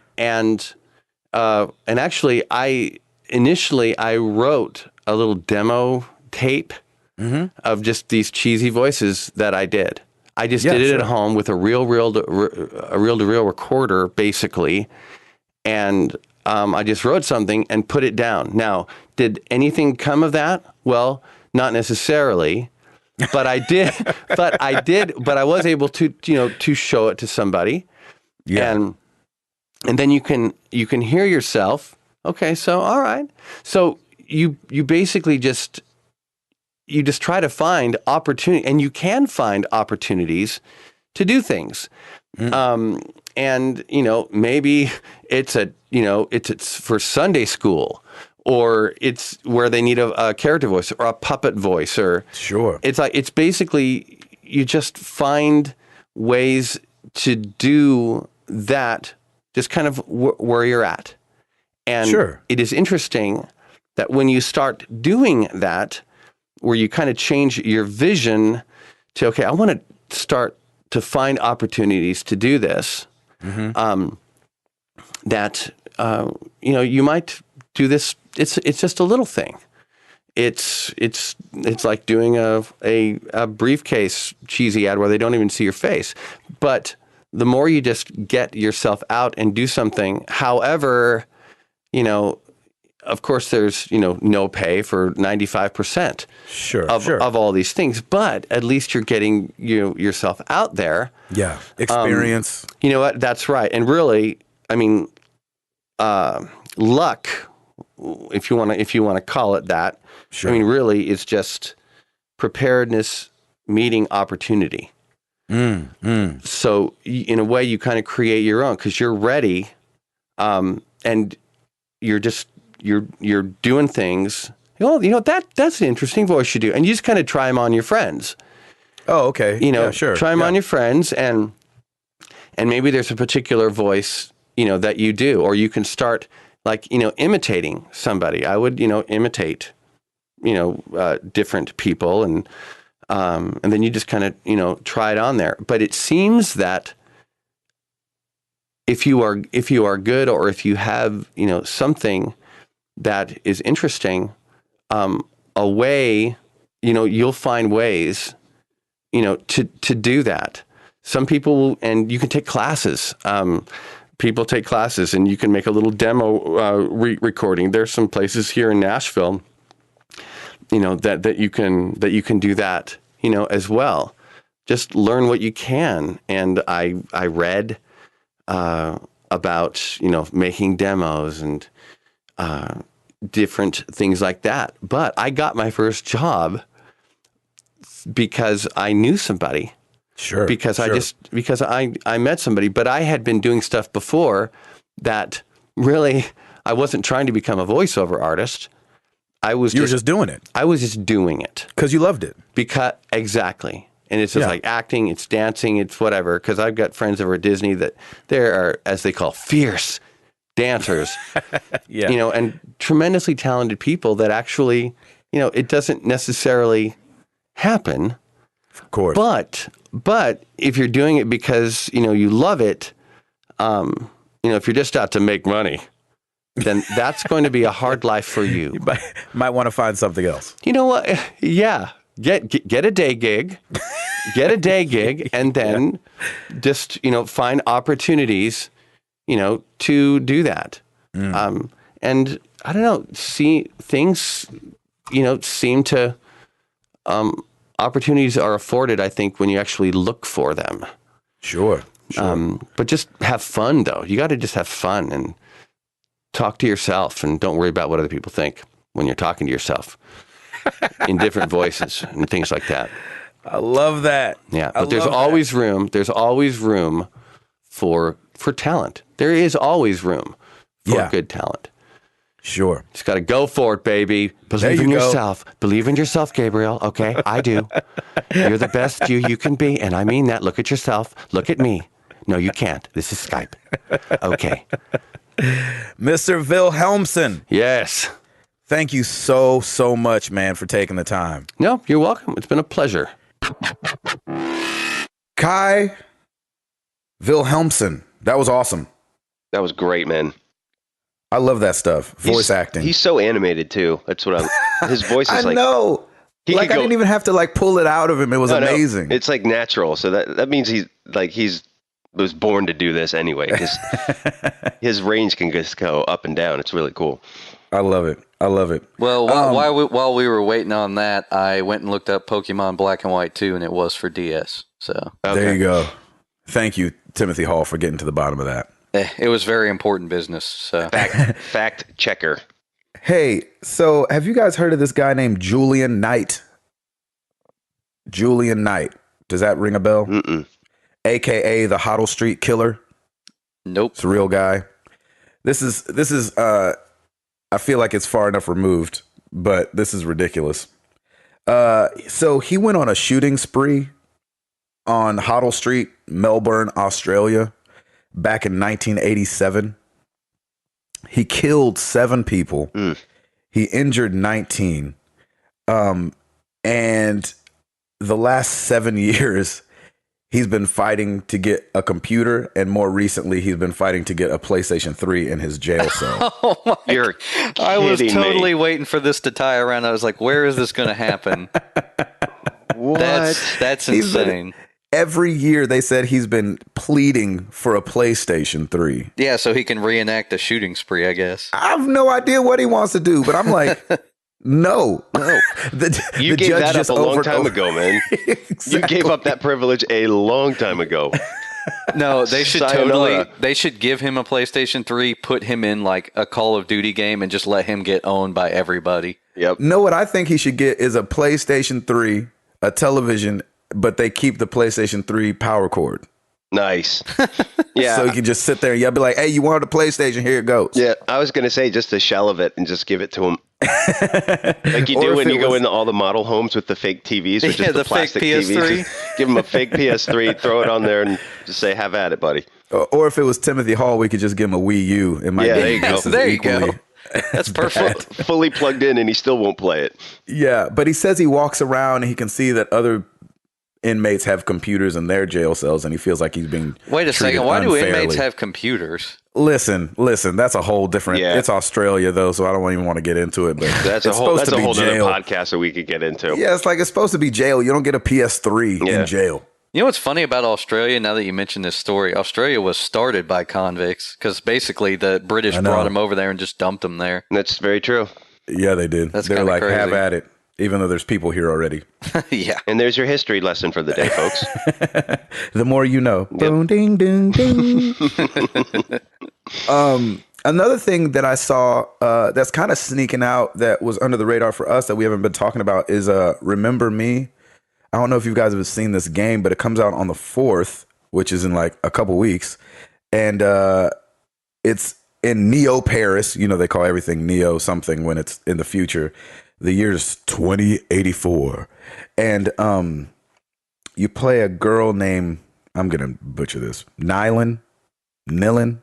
[SPEAKER 5] actually, I wrote a little demo tape of just these cheesy voices that I did. I just did it at home with a reel-to-reel recorder, basically, and I just wrote something and put it down. Now, did anything come of that? Well, not necessarily, but I did. But I was able to to show it to somebody, and then you can hear yourself. Okay, so all right, so you basically just try to find opportunity, and you can find opportunities to do things. And maybe it's for Sunday school, or it's where they need a character voice or a puppet voice, or it's basically you just find ways to do that, just kind of where you're at. And it is interesting that when you start doing that, where you kind of change your vision to, okay, I want to start to find opportunities to do this, that, you might do this. It's just a little thing. It's like doing a briefcase cheesy ad where they don't even see your face. But the more you just get yourself out and do something, however, of course, there's no pay for 95% of all these things, but at least you're getting yourself out there.
[SPEAKER 1] Yeah, experience.
[SPEAKER 5] You know what? That's right. And really, luck, if you want to call it that. Really, it's just preparedness meeting opportunity. So in a way, you kind of create your own because you're ready, and you're doing things. That's an interesting voice you do, and you just kind of try them on your friends.
[SPEAKER 1] Oh, okay.
[SPEAKER 5] Try them on your friends, and maybe there's a particular voice that you do, or you can start imitating somebody. I would imitate different people, and then you just kind of try it on there. But it seems that if you are good, or if you have something that is interesting, a way, you'll find ways, to do that. Some people, and you can take classes. People take classes, and you can make a little demo recording. There's some places here in Nashville, that you can do that, as well. Just learn what you can. And I read about making demos and different things like that. But I got my first job because I knew somebody
[SPEAKER 1] Sure.
[SPEAKER 5] Because I met somebody, but I had been doing stuff before that really I wasn't trying to become a voiceover artist. You were just
[SPEAKER 1] doing it.
[SPEAKER 5] I was just doing it
[SPEAKER 1] because you loved it.
[SPEAKER 5] Exactly. And it's just like acting, it's dancing, it's whatever. Because I've got friends over at Disney that there are, as they call, fierce dancers. And tremendously talented people that actually, it doesn't necessarily happen.
[SPEAKER 1] Of course.
[SPEAKER 5] But if you're doing it because, you love it, if you're just out to make money, then that's going to be a hard life for you.
[SPEAKER 1] You might want to find something else.
[SPEAKER 5] You know what? Yeah. Get a day gig. Get a day gig and then just, find opportunities, to do that. And I don't know, things, seem to, opportunities are afforded, I think, when you actually look for them.
[SPEAKER 1] Sure.
[SPEAKER 5] But just have fun, though. You got to just have fun and talk to yourself and don't worry about what other people think when you're talking to yourself in different voices and things like that.
[SPEAKER 1] I love that.
[SPEAKER 5] Yeah, but there's always room. There's always room for talent. There is always room for good talent.
[SPEAKER 1] Sure.
[SPEAKER 5] Just got to go for it, baby. Believe in yourself. Believe in yourself, Gabriel. Okay, I do. You're the best you can be, and I mean that. Look at yourself. Look at me. No, you can't. This is Skype. Okay.
[SPEAKER 1] Mr. Vilhelmsen.
[SPEAKER 5] Yes.
[SPEAKER 1] Thank you so much, man, for taking the time.
[SPEAKER 5] No, you're welcome. It's been a pleasure.
[SPEAKER 1] Kai Vilhelmsen. That was awesome.
[SPEAKER 3] That was great, man.
[SPEAKER 1] I love that stuff. Voice acting.
[SPEAKER 3] He's so animated too. That's what his voice is
[SPEAKER 1] I know. I didn't even have to pull it out of him. It was amazing.
[SPEAKER 3] No. It's natural. So that means he was born to do this anyway. His range can just go up and down. It's really cool.
[SPEAKER 1] I love it.
[SPEAKER 4] Well, while we were waiting on that, I went and looked up Pokemon Black and White 2, and it was for DS. So
[SPEAKER 1] There you go. Thank you, Timothy Hall, for getting to the bottom of that.
[SPEAKER 4] It was very important business. So.
[SPEAKER 3] Fact checker.
[SPEAKER 1] Hey, so have you guys heard of this guy named Julian Knight? Julian Knight. Does that ring a bell?
[SPEAKER 3] Mm-mm.
[SPEAKER 1] AKA the Hoddle Street Killer.
[SPEAKER 4] Nope.
[SPEAKER 1] It's a real guy. This is I feel like it's far enough removed, but this is ridiculous. So he went on a shooting spree on Hoddle Street, Melbourne, Australia, back in 1987. He killed 7 people. He injured 19. And the last 7 years, he's been fighting to get a computer, and more recently, he's been fighting to get a PlayStation 3 in his jail cell.
[SPEAKER 4] Oh my
[SPEAKER 3] You're
[SPEAKER 4] I was
[SPEAKER 3] kidding
[SPEAKER 4] totally
[SPEAKER 3] me.
[SPEAKER 4] waiting for this to tie around. I was like, where is this going to happen?
[SPEAKER 3] What?
[SPEAKER 4] That's insane.
[SPEAKER 1] Every year, they said he's been pleading for a PlayStation 3.
[SPEAKER 4] Yeah, so he can reenact a shooting spree, I guess.
[SPEAKER 1] I have no idea what he wants to do, but I'm like, no.
[SPEAKER 3] You gave that up a long time ago, man.
[SPEAKER 1] Exactly.
[SPEAKER 3] You gave up that privilege a long time ago.
[SPEAKER 4] No, they should
[SPEAKER 3] Sayonara.
[SPEAKER 4] they should give him a PlayStation 3, put him in a Call of Duty game, and just let him get owned by everybody.
[SPEAKER 3] Yep.
[SPEAKER 1] No, what I think he should get is a PlayStation 3, a television, but they keep the PlayStation 3 power cord.
[SPEAKER 3] Nice. Yeah.
[SPEAKER 1] So you can just sit there and you'll be like, hey, you wanted a PlayStation? Here it goes.
[SPEAKER 3] Yeah, I was going to say just a shell of it and just give it to him. Like you do when you go into all the model homes with the fake TVs or just the plastic
[SPEAKER 4] fake PS3.
[SPEAKER 3] TVs. Just give him a fake PS3, throw it on there and just say, have at it, buddy.
[SPEAKER 1] Or if it was Timothy Hall, we could just give him a Wii U. It might be
[SPEAKER 3] there you go.
[SPEAKER 1] just as
[SPEAKER 4] There you
[SPEAKER 1] equally
[SPEAKER 4] go. That's perfect.
[SPEAKER 3] Fully plugged in and he still won't play it.
[SPEAKER 1] Yeah, but he says he walks around and he can see that other inmates have computers in their jail cells, and he feels like he's being
[SPEAKER 4] Wait a second.
[SPEAKER 1] treated
[SPEAKER 4] Why do
[SPEAKER 1] unfairly.
[SPEAKER 4] inmates have computers?
[SPEAKER 1] Listen. That's a whole different.
[SPEAKER 3] Yeah.
[SPEAKER 1] It's Australia though, so I don't even want to get into it. But
[SPEAKER 3] That's a
[SPEAKER 1] it's
[SPEAKER 3] whole
[SPEAKER 1] supposed to be
[SPEAKER 3] other
[SPEAKER 1] jail.
[SPEAKER 3] podcast that we could get into.
[SPEAKER 1] Yeah, it's supposed to be jail. You don't get a PS3
[SPEAKER 3] Yeah.
[SPEAKER 1] in jail.
[SPEAKER 4] You know what's funny about Australia, now that you mention this story? Australia was started by convicts because basically the British
[SPEAKER 1] I know.
[SPEAKER 4] brought them over there and just dumped them there.
[SPEAKER 3] That's very true.
[SPEAKER 1] Yeah, they did.
[SPEAKER 4] That's
[SPEAKER 1] They're
[SPEAKER 4] kinda
[SPEAKER 1] like,
[SPEAKER 4] crazy.
[SPEAKER 1] have at it, even though there's people here already.
[SPEAKER 4] Yeah.
[SPEAKER 3] And there's your history lesson for the day, folks.
[SPEAKER 1] The more you know. Boom, ding, ding, ding. Another thing that I saw that's kind of sneaking out that was under the radar for us that we haven't been talking about is Remember Me. I don't know if you guys have seen this game, but it comes out on the 4th, which is in like a couple weeks. And it's in Neo Paris. You know, they call everything Neo something when it's in the future. The year's 2084. And you play a girl named, I'm going to butcher this, Nilin, Nilin.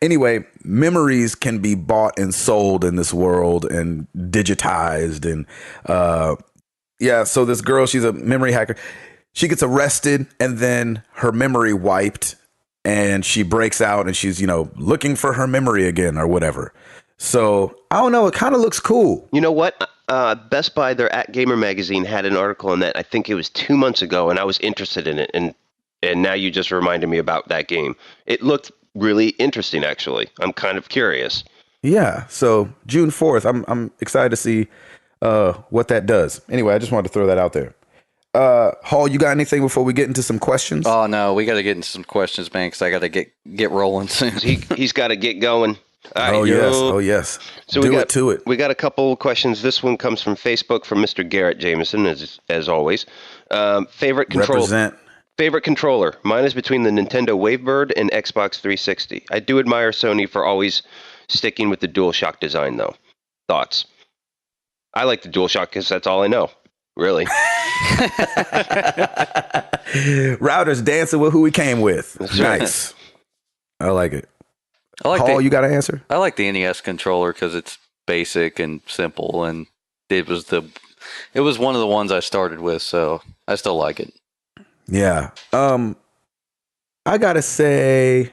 [SPEAKER 1] Anyway, memories can be bought and sold in this world and digitized. And so this girl, she's a memory hacker. She gets arrested and then her memory wiped and she breaks out and she's, looking for her memory again or whatever. So I don't know. It kind of looks cool.
[SPEAKER 3] You know what? Best Buy, their At Gamer magazine had an article on that. I think it was 2 months ago, and I was interested in it. And now you just reminded me about that game. It looked really interesting, actually. I'm kind of curious.
[SPEAKER 1] Yeah. So June 4th, I'm excited to see what that does. Anyway, I just wanted to throw that out there. Hall, you got anything before we get into some questions?
[SPEAKER 4] Oh no, we got to get into some questions, man, because I got to get rolling soon.
[SPEAKER 3] He's got to get going. Right,
[SPEAKER 1] oh yes.
[SPEAKER 3] So we got a couple questions. This one comes from Facebook from Mr. Garrett Jameson, as always. Favorite controller. Mine is between the Nintendo Wavebird and Xbox 360. I do admire Sony for always sticking with the DualShock design, though. Thoughts? I like the DualShock because that's all I know, really.
[SPEAKER 1] Router's dancing with who he came with. That's nice. Right. I like it. Paul, you got an answer?
[SPEAKER 4] I like the NES controller because it's basic and simple, and it was one of the ones I started with, so I still like it.
[SPEAKER 1] Yeah. I gotta say,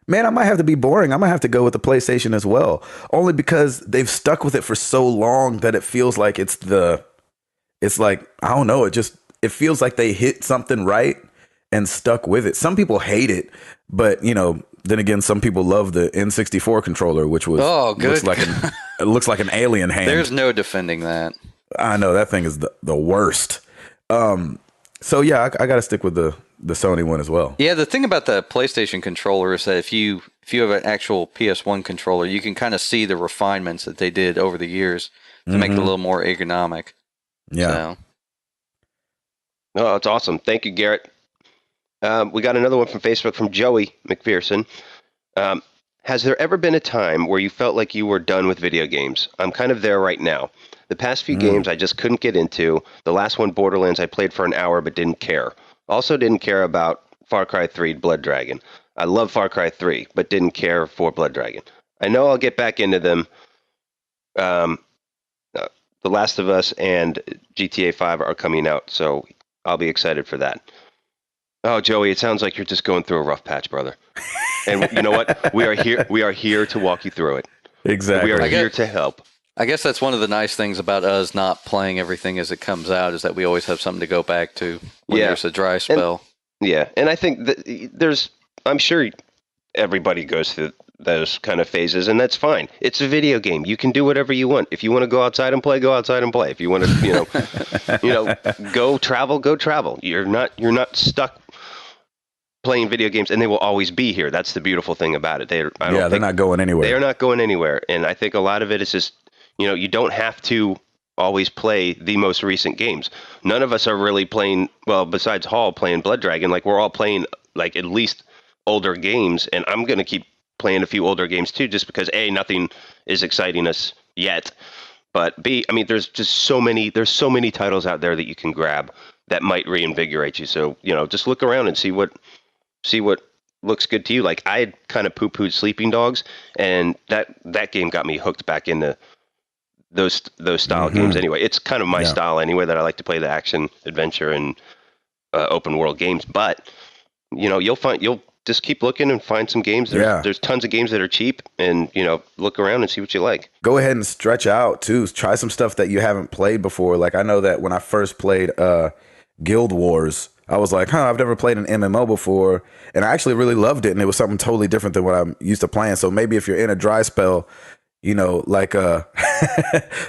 [SPEAKER 1] man, I might have to be boring. I might have to go with the PlayStation as well, only because they've stuck with it for so long that it feels like it's like, I don't know. It feels like they hit something right and stuck with it. Some people hate it, but then again, some people love the N64 controller, which was it looks like an alien hand.
[SPEAKER 4] There's no defending that.
[SPEAKER 1] I know that thing is the worst. So yeah, I got to stick with the Sony one as well.
[SPEAKER 4] Yeah, the thing about the PlayStation controller is that if you have an actual PS1 controller, you can kind of see the refinements that they did over the years to make it a little more ergonomic.
[SPEAKER 1] Yeah.
[SPEAKER 4] So.
[SPEAKER 3] Oh, that's awesome. Thank you, Garrett. We got another one from Facebook from Joey McPherson. Has there ever been a time where you felt like you were done with video games? I'm kind of there right now. The past few games I just couldn't get into. The last one, Borderlands, I played for an hour but didn't care. Also didn't care about Far Cry 3 Blood Dragon. I love Far Cry 3, but didn't care for Blood Dragon. I know I'll get back into them. The Last of Us and GTA 5 are coming out, so I'll be excited for that. Oh, Joey, it sounds like you're just going through a rough patch, brother. And you know what? We are here to walk you through it.
[SPEAKER 1] Exactly.
[SPEAKER 3] We are here to help.
[SPEAKER 4] I guess that's one of the nice things about us not playing everything as it comes out is that we always have something to go back to when there's a dry spell.
[SPEAKER 3] And I think that I'm sure everybody goes through those kind of phases, and that's fine. It's a video game. You can do whatever you want. If you want to go outside and play, go outside and play. If you want to, go travel. You're not stuck playing video games, and they will always be here. That's the beautiful thing about it. They're not going anywhere. They are not going anywhere, and I think a lot of it is just, you don't have to always play the most recent games. None of us are really playing, well, besides Hall playing Blood Dragon, like we're all playing like at least older games, and I'm going to keep playing a few older games too, just because A, nothing is exciting us yet, but B, I mean, there's so many titles out there that you can grab that might reinvigorate you. So, just look around and see what looks good to you. Like I had kind of poo-pooed Sleeping Dogs, and that game got me hooked back into those style games anyway. It's kind of my style anyway, that I like to play the action, adventure, and open world games. But you'll just keep looking and find some games. There's tons of games that are cheap, and look around and see what you like.
[SPEAKER 1] Go ahead and stretch out too. Try some stuff that you haven't played before. Like I know that when I first played Guild Wars, I was like, I've never played an MMO before, and I actually really loved it, and it was something totally different than what I'm used to playing. So maybe if you're in a dry spell, like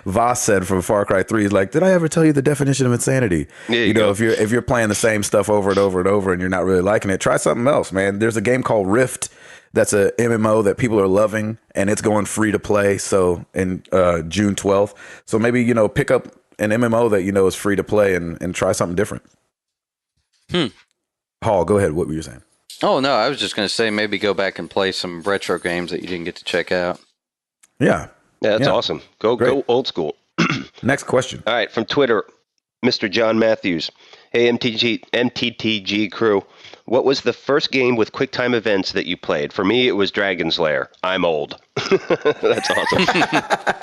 [SPEAKER 1] Voss said from Far Cry 3, is like, did I ever tell you the definition of insanity? If you're playing the same stuff over and over and over and you're not really liking it, try something else, man. There's a game called Rift that's a MMO that people are loving, and it's going free to play. So in June 12th. So maybe, pick up an MMO that is free to play and try something different. Hall, go ahead. What were you saying?
[SPEAKER 4] Oh, no, I was just going to say maybe go back and play some retro games that you didn't get to check out.
[SPEAKER 1] Yeah.
[SPEAKER 3] Yeah, that's awesome. Go old school.
[SPEAKER 1] Next question.
[SPEAKER 3] All right, from Twitter, Mr. John Matthews. Hey, MTTG crew. What was the first game with QuickTime events that you played? For me, it was Dragon's Lair. I'm old. That's awesome.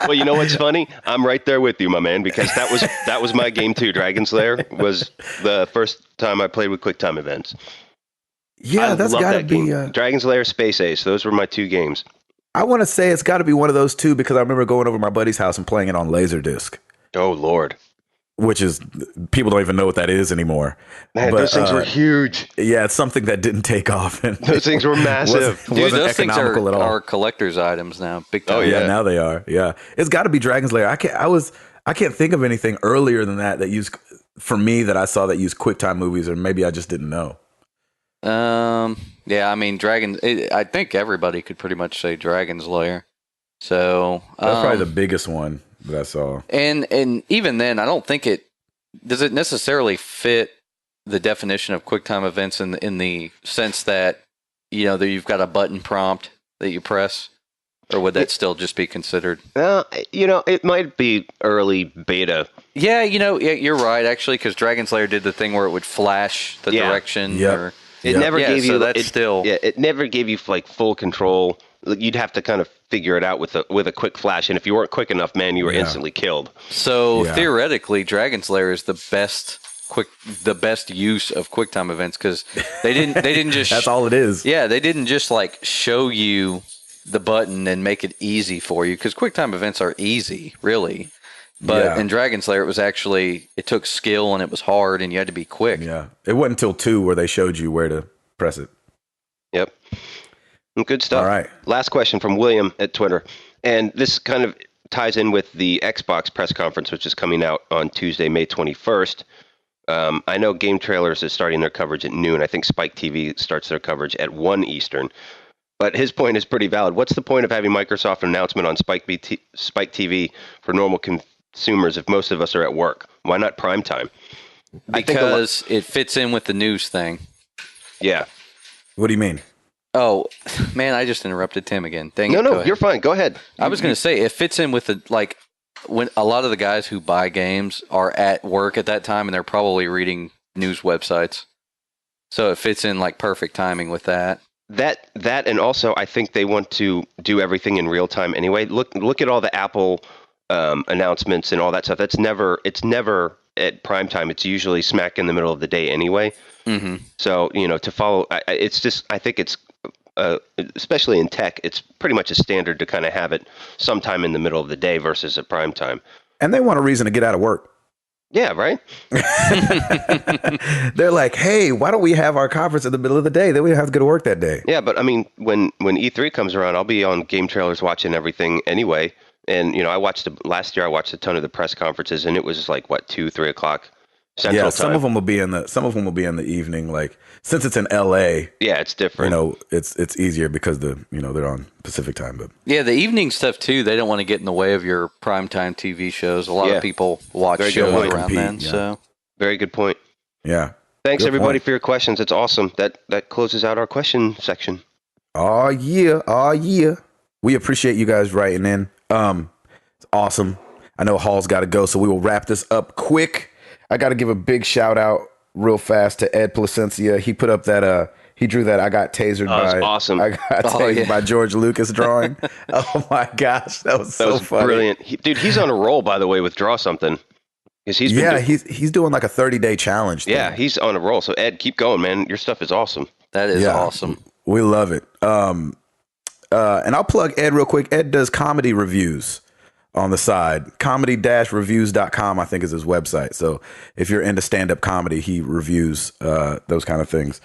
[SPEAKER 3] Well, you know what's funny? I'm right there with you, my man, because that was my game too. Dragon's Lair was the first time I played with QuickTime events.
[SPEAKER 1] Yeah, that's got to be
[SPEAKER 3] Dragon's Lair, Space Ace. Those were my two games.
[SPEAKER 1] I want to say it's got to be one of those two because I remember going over to my buddy's house and playing it on Laserdisc.
[SPEAKER 3] Oh, Lord.
[SPEAKER 1] Which is, people don't even know what that is anymore.
[SPEAKER 3] Man, those things were huge.
[SPEAKER 1] Yeah, it's something that didn't take off. And
[SPEAKER 3] those things were massive.
[SPEAKER 4] Dude, those things are collector's items now. Big time.
[SPEAKER 1] Oh, yeah, now they are. Yeah. It's got to be Dragon's Lair. I can't think of anything earlier than that used, for me, that I saw that used QuickTime movies, or maybe I just didn't know.
[SPEAKER 4] Yeah, I mean, I think everybody could pretty much say Dragon's Lair. So
[SPEAKER 1] that's probably the biggest one that I saw.
[SPEAKER 4] And even then, I don't think does it necessarily fit the definition of QuickTime events in the sense that that you've got a button prompt that you press, or would that still just be considered?
[SPEAKER 3] It might be early beta.
[SPEAKER 4] Yeah, you're right actually, because Dragon's Lair did the thing where it would flash the direction.
[SPEAKER 1] Yeah.
[SPEAKER 3] It never gave you.
[SPEAKER 4] So that's
[SPEAKER 3] it never gave you like full control. You'd have to kind of figure it out with a quick flash, and if you weren't quick enough, man, you were instantly killed.
[SPEAKER 4] So theoretically, Dragon's Lair is the best use of QuickTime events because they didn't just
[SPEAKER 1] that's all it is.
[SPEAKER 4] Yeah, they didn't just like show you the button and make it easy for you, because QuickTime events are easy, really. But in Dragon's Lair, it took skill and it was hard and you had to be quick.
[SPEAKER 1] Yeah, it wasn't until 2 where they showed you where to press it.
[SPEAKER 3] Yep. Good stuff.
[SPEAKER 1] All right.
[SPEAKER 3] Last question from William at Twitter. And this kind of ties in with the Xbox press conference, which is coming out on Tuesday, May 21st. I know Game Trailers is starting their coverage at noon. I think Spike TV starts their coverage at 1 Eastern. But his point is pretty valid. What's the point of having Microsoft announcement on Spike TV for normal consumers if most of us are at work? Why not prime time?
[SPEAKER 4] Because it fits in with the news thing.
[SPEAKER 3] Yeah.
[SPEAKER 1] What do you mean?
[SPEAKER 4] Oh, man, I just interrupted Tim again.
[SPEAKER 3] No, you're fine. Go ahead.
[SPEAKER 4] I was going to say, it fits in with when a lot of the guys who buy games are at work at that time and they're probably reading news websites. So it fits in like perfect timing with that.
[SPEAKER 3] That and also I think they want to do everything in real time anyway. Look at all the Apple announcements and all that stuff. It's never at prime time. It's usually smack in the middle of the day anyway. Mm-hmm. So to follow, it's just, I think it's especially in tech, it's pretty much a standard to kind of have it sometime in the middle of the day versus at prime time.
[SPEAKER 1] And they want a reason to get out of work.
[SPEAKER 3] Yeah, right.
[SPEAKER 1] They're like, hey, why don't we have our conference in the middle of the day? Then we don't have to go to work that day.
[SPEAKER 3] Yeah, but I mean, when E3 comes around, I'll be on Game Trailers watching everything anyway. And last year I watched a ton of the press conferences, and it was like 2-3 o'clock Central time.
[SPEAKER 1] Some of them will be in the evening. Like, since it's in LA,
[SPEAKER 3] yeah, it's different.
[SPEAKER 1] It's easier because they're on Pacific time. But
[SPEAKER 4] yeah, the evening stuff too. They don't want to get in the way of your primetime TV shows. A lot of people watch shows around then. Yeah. So
[SPEAKER 3] very good point.
[SPEAKER 1] Yeah.
[SPEAKER 3] Thanks everybody for your questions. It's awesome. That closes out our question section.
[SPEAKER 1] Oh yeah. We appreciate you guys writing in. It's awesome. I know Hall's got to go, so we will wrap this up quick. I got to give a big shout out real fast to Ed Placencia. He put up that he drew that I got tasered by.
[SPEAKER 3] Awesome.
[SPEAKER 1] I got tasered by George Lucas drawing. Oh my gosh, that was so funny.
[SPEAKER 3] Brilliant. He's on a roll, by the way, with Draw Something. He's doing like a 30-day challenge thing. Yeah, he's on a roll. So Ed, keep going, man. Your stuff is awesome.
[SPEAKER 4] That is awesome.
[SPEAKER 1] We love it. And I'll plug Ed real quick. Ed does comedy reviews on the side. Comedy-reviews.com, I think, is his website. So if you're into stand-up comedy, he reviews those kind of things.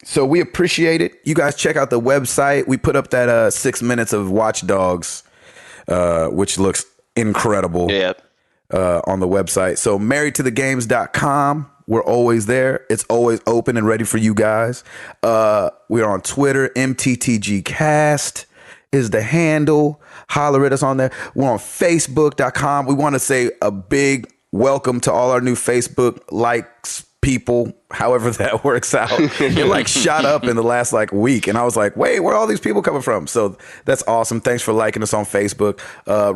[SPEAKER 1] So we appreciate it. You guys check out the website. We put up that 6 minutes of Watch Dogs, which looks incredible on the website. So marriedtothegames.com. We're always there. It's always open and ready for you guys. We're on Twitter, MTTGcast. is the handle. Holler at us on there. We're on Facebook.com. We want to say a big welcome to all our new Facebook likes people, however that works out. It like shot up in the last like week, and I was like, wait, where are all these people coming from? So that's awesome. Thanks for liking us on Facebook.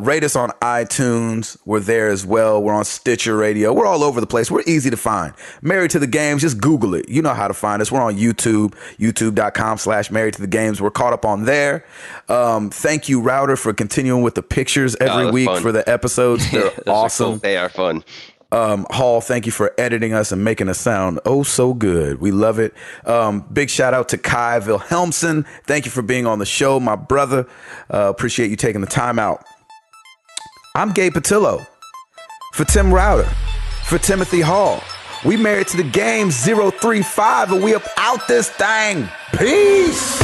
[SPEAKER 1] Rate us on iTunes. We're there as well. We're on Stitcher Radio. We're all over the place. We're easy to find. Married to the Games, just Google it. You know how to find us. We're on YouTube, youtube.com/married to the games. We're caught up on there. Thank you, Router, for continuing with the pictures every week for the episodes. They're awesome.
[SPEAKER 3] Cool. They are fun.
[SPEAKER 1] Hall, thank you for editing us and making us sound oh so good. We love it. Big shout out to Kai Vilhelmsen. Thank you for being on the show, my brother. Appreciate you taking the time out. I'm Gabe Patillo. For Tim Router. For Timothy Hall. We Married to the Game 035, and we up out this thing. Peace.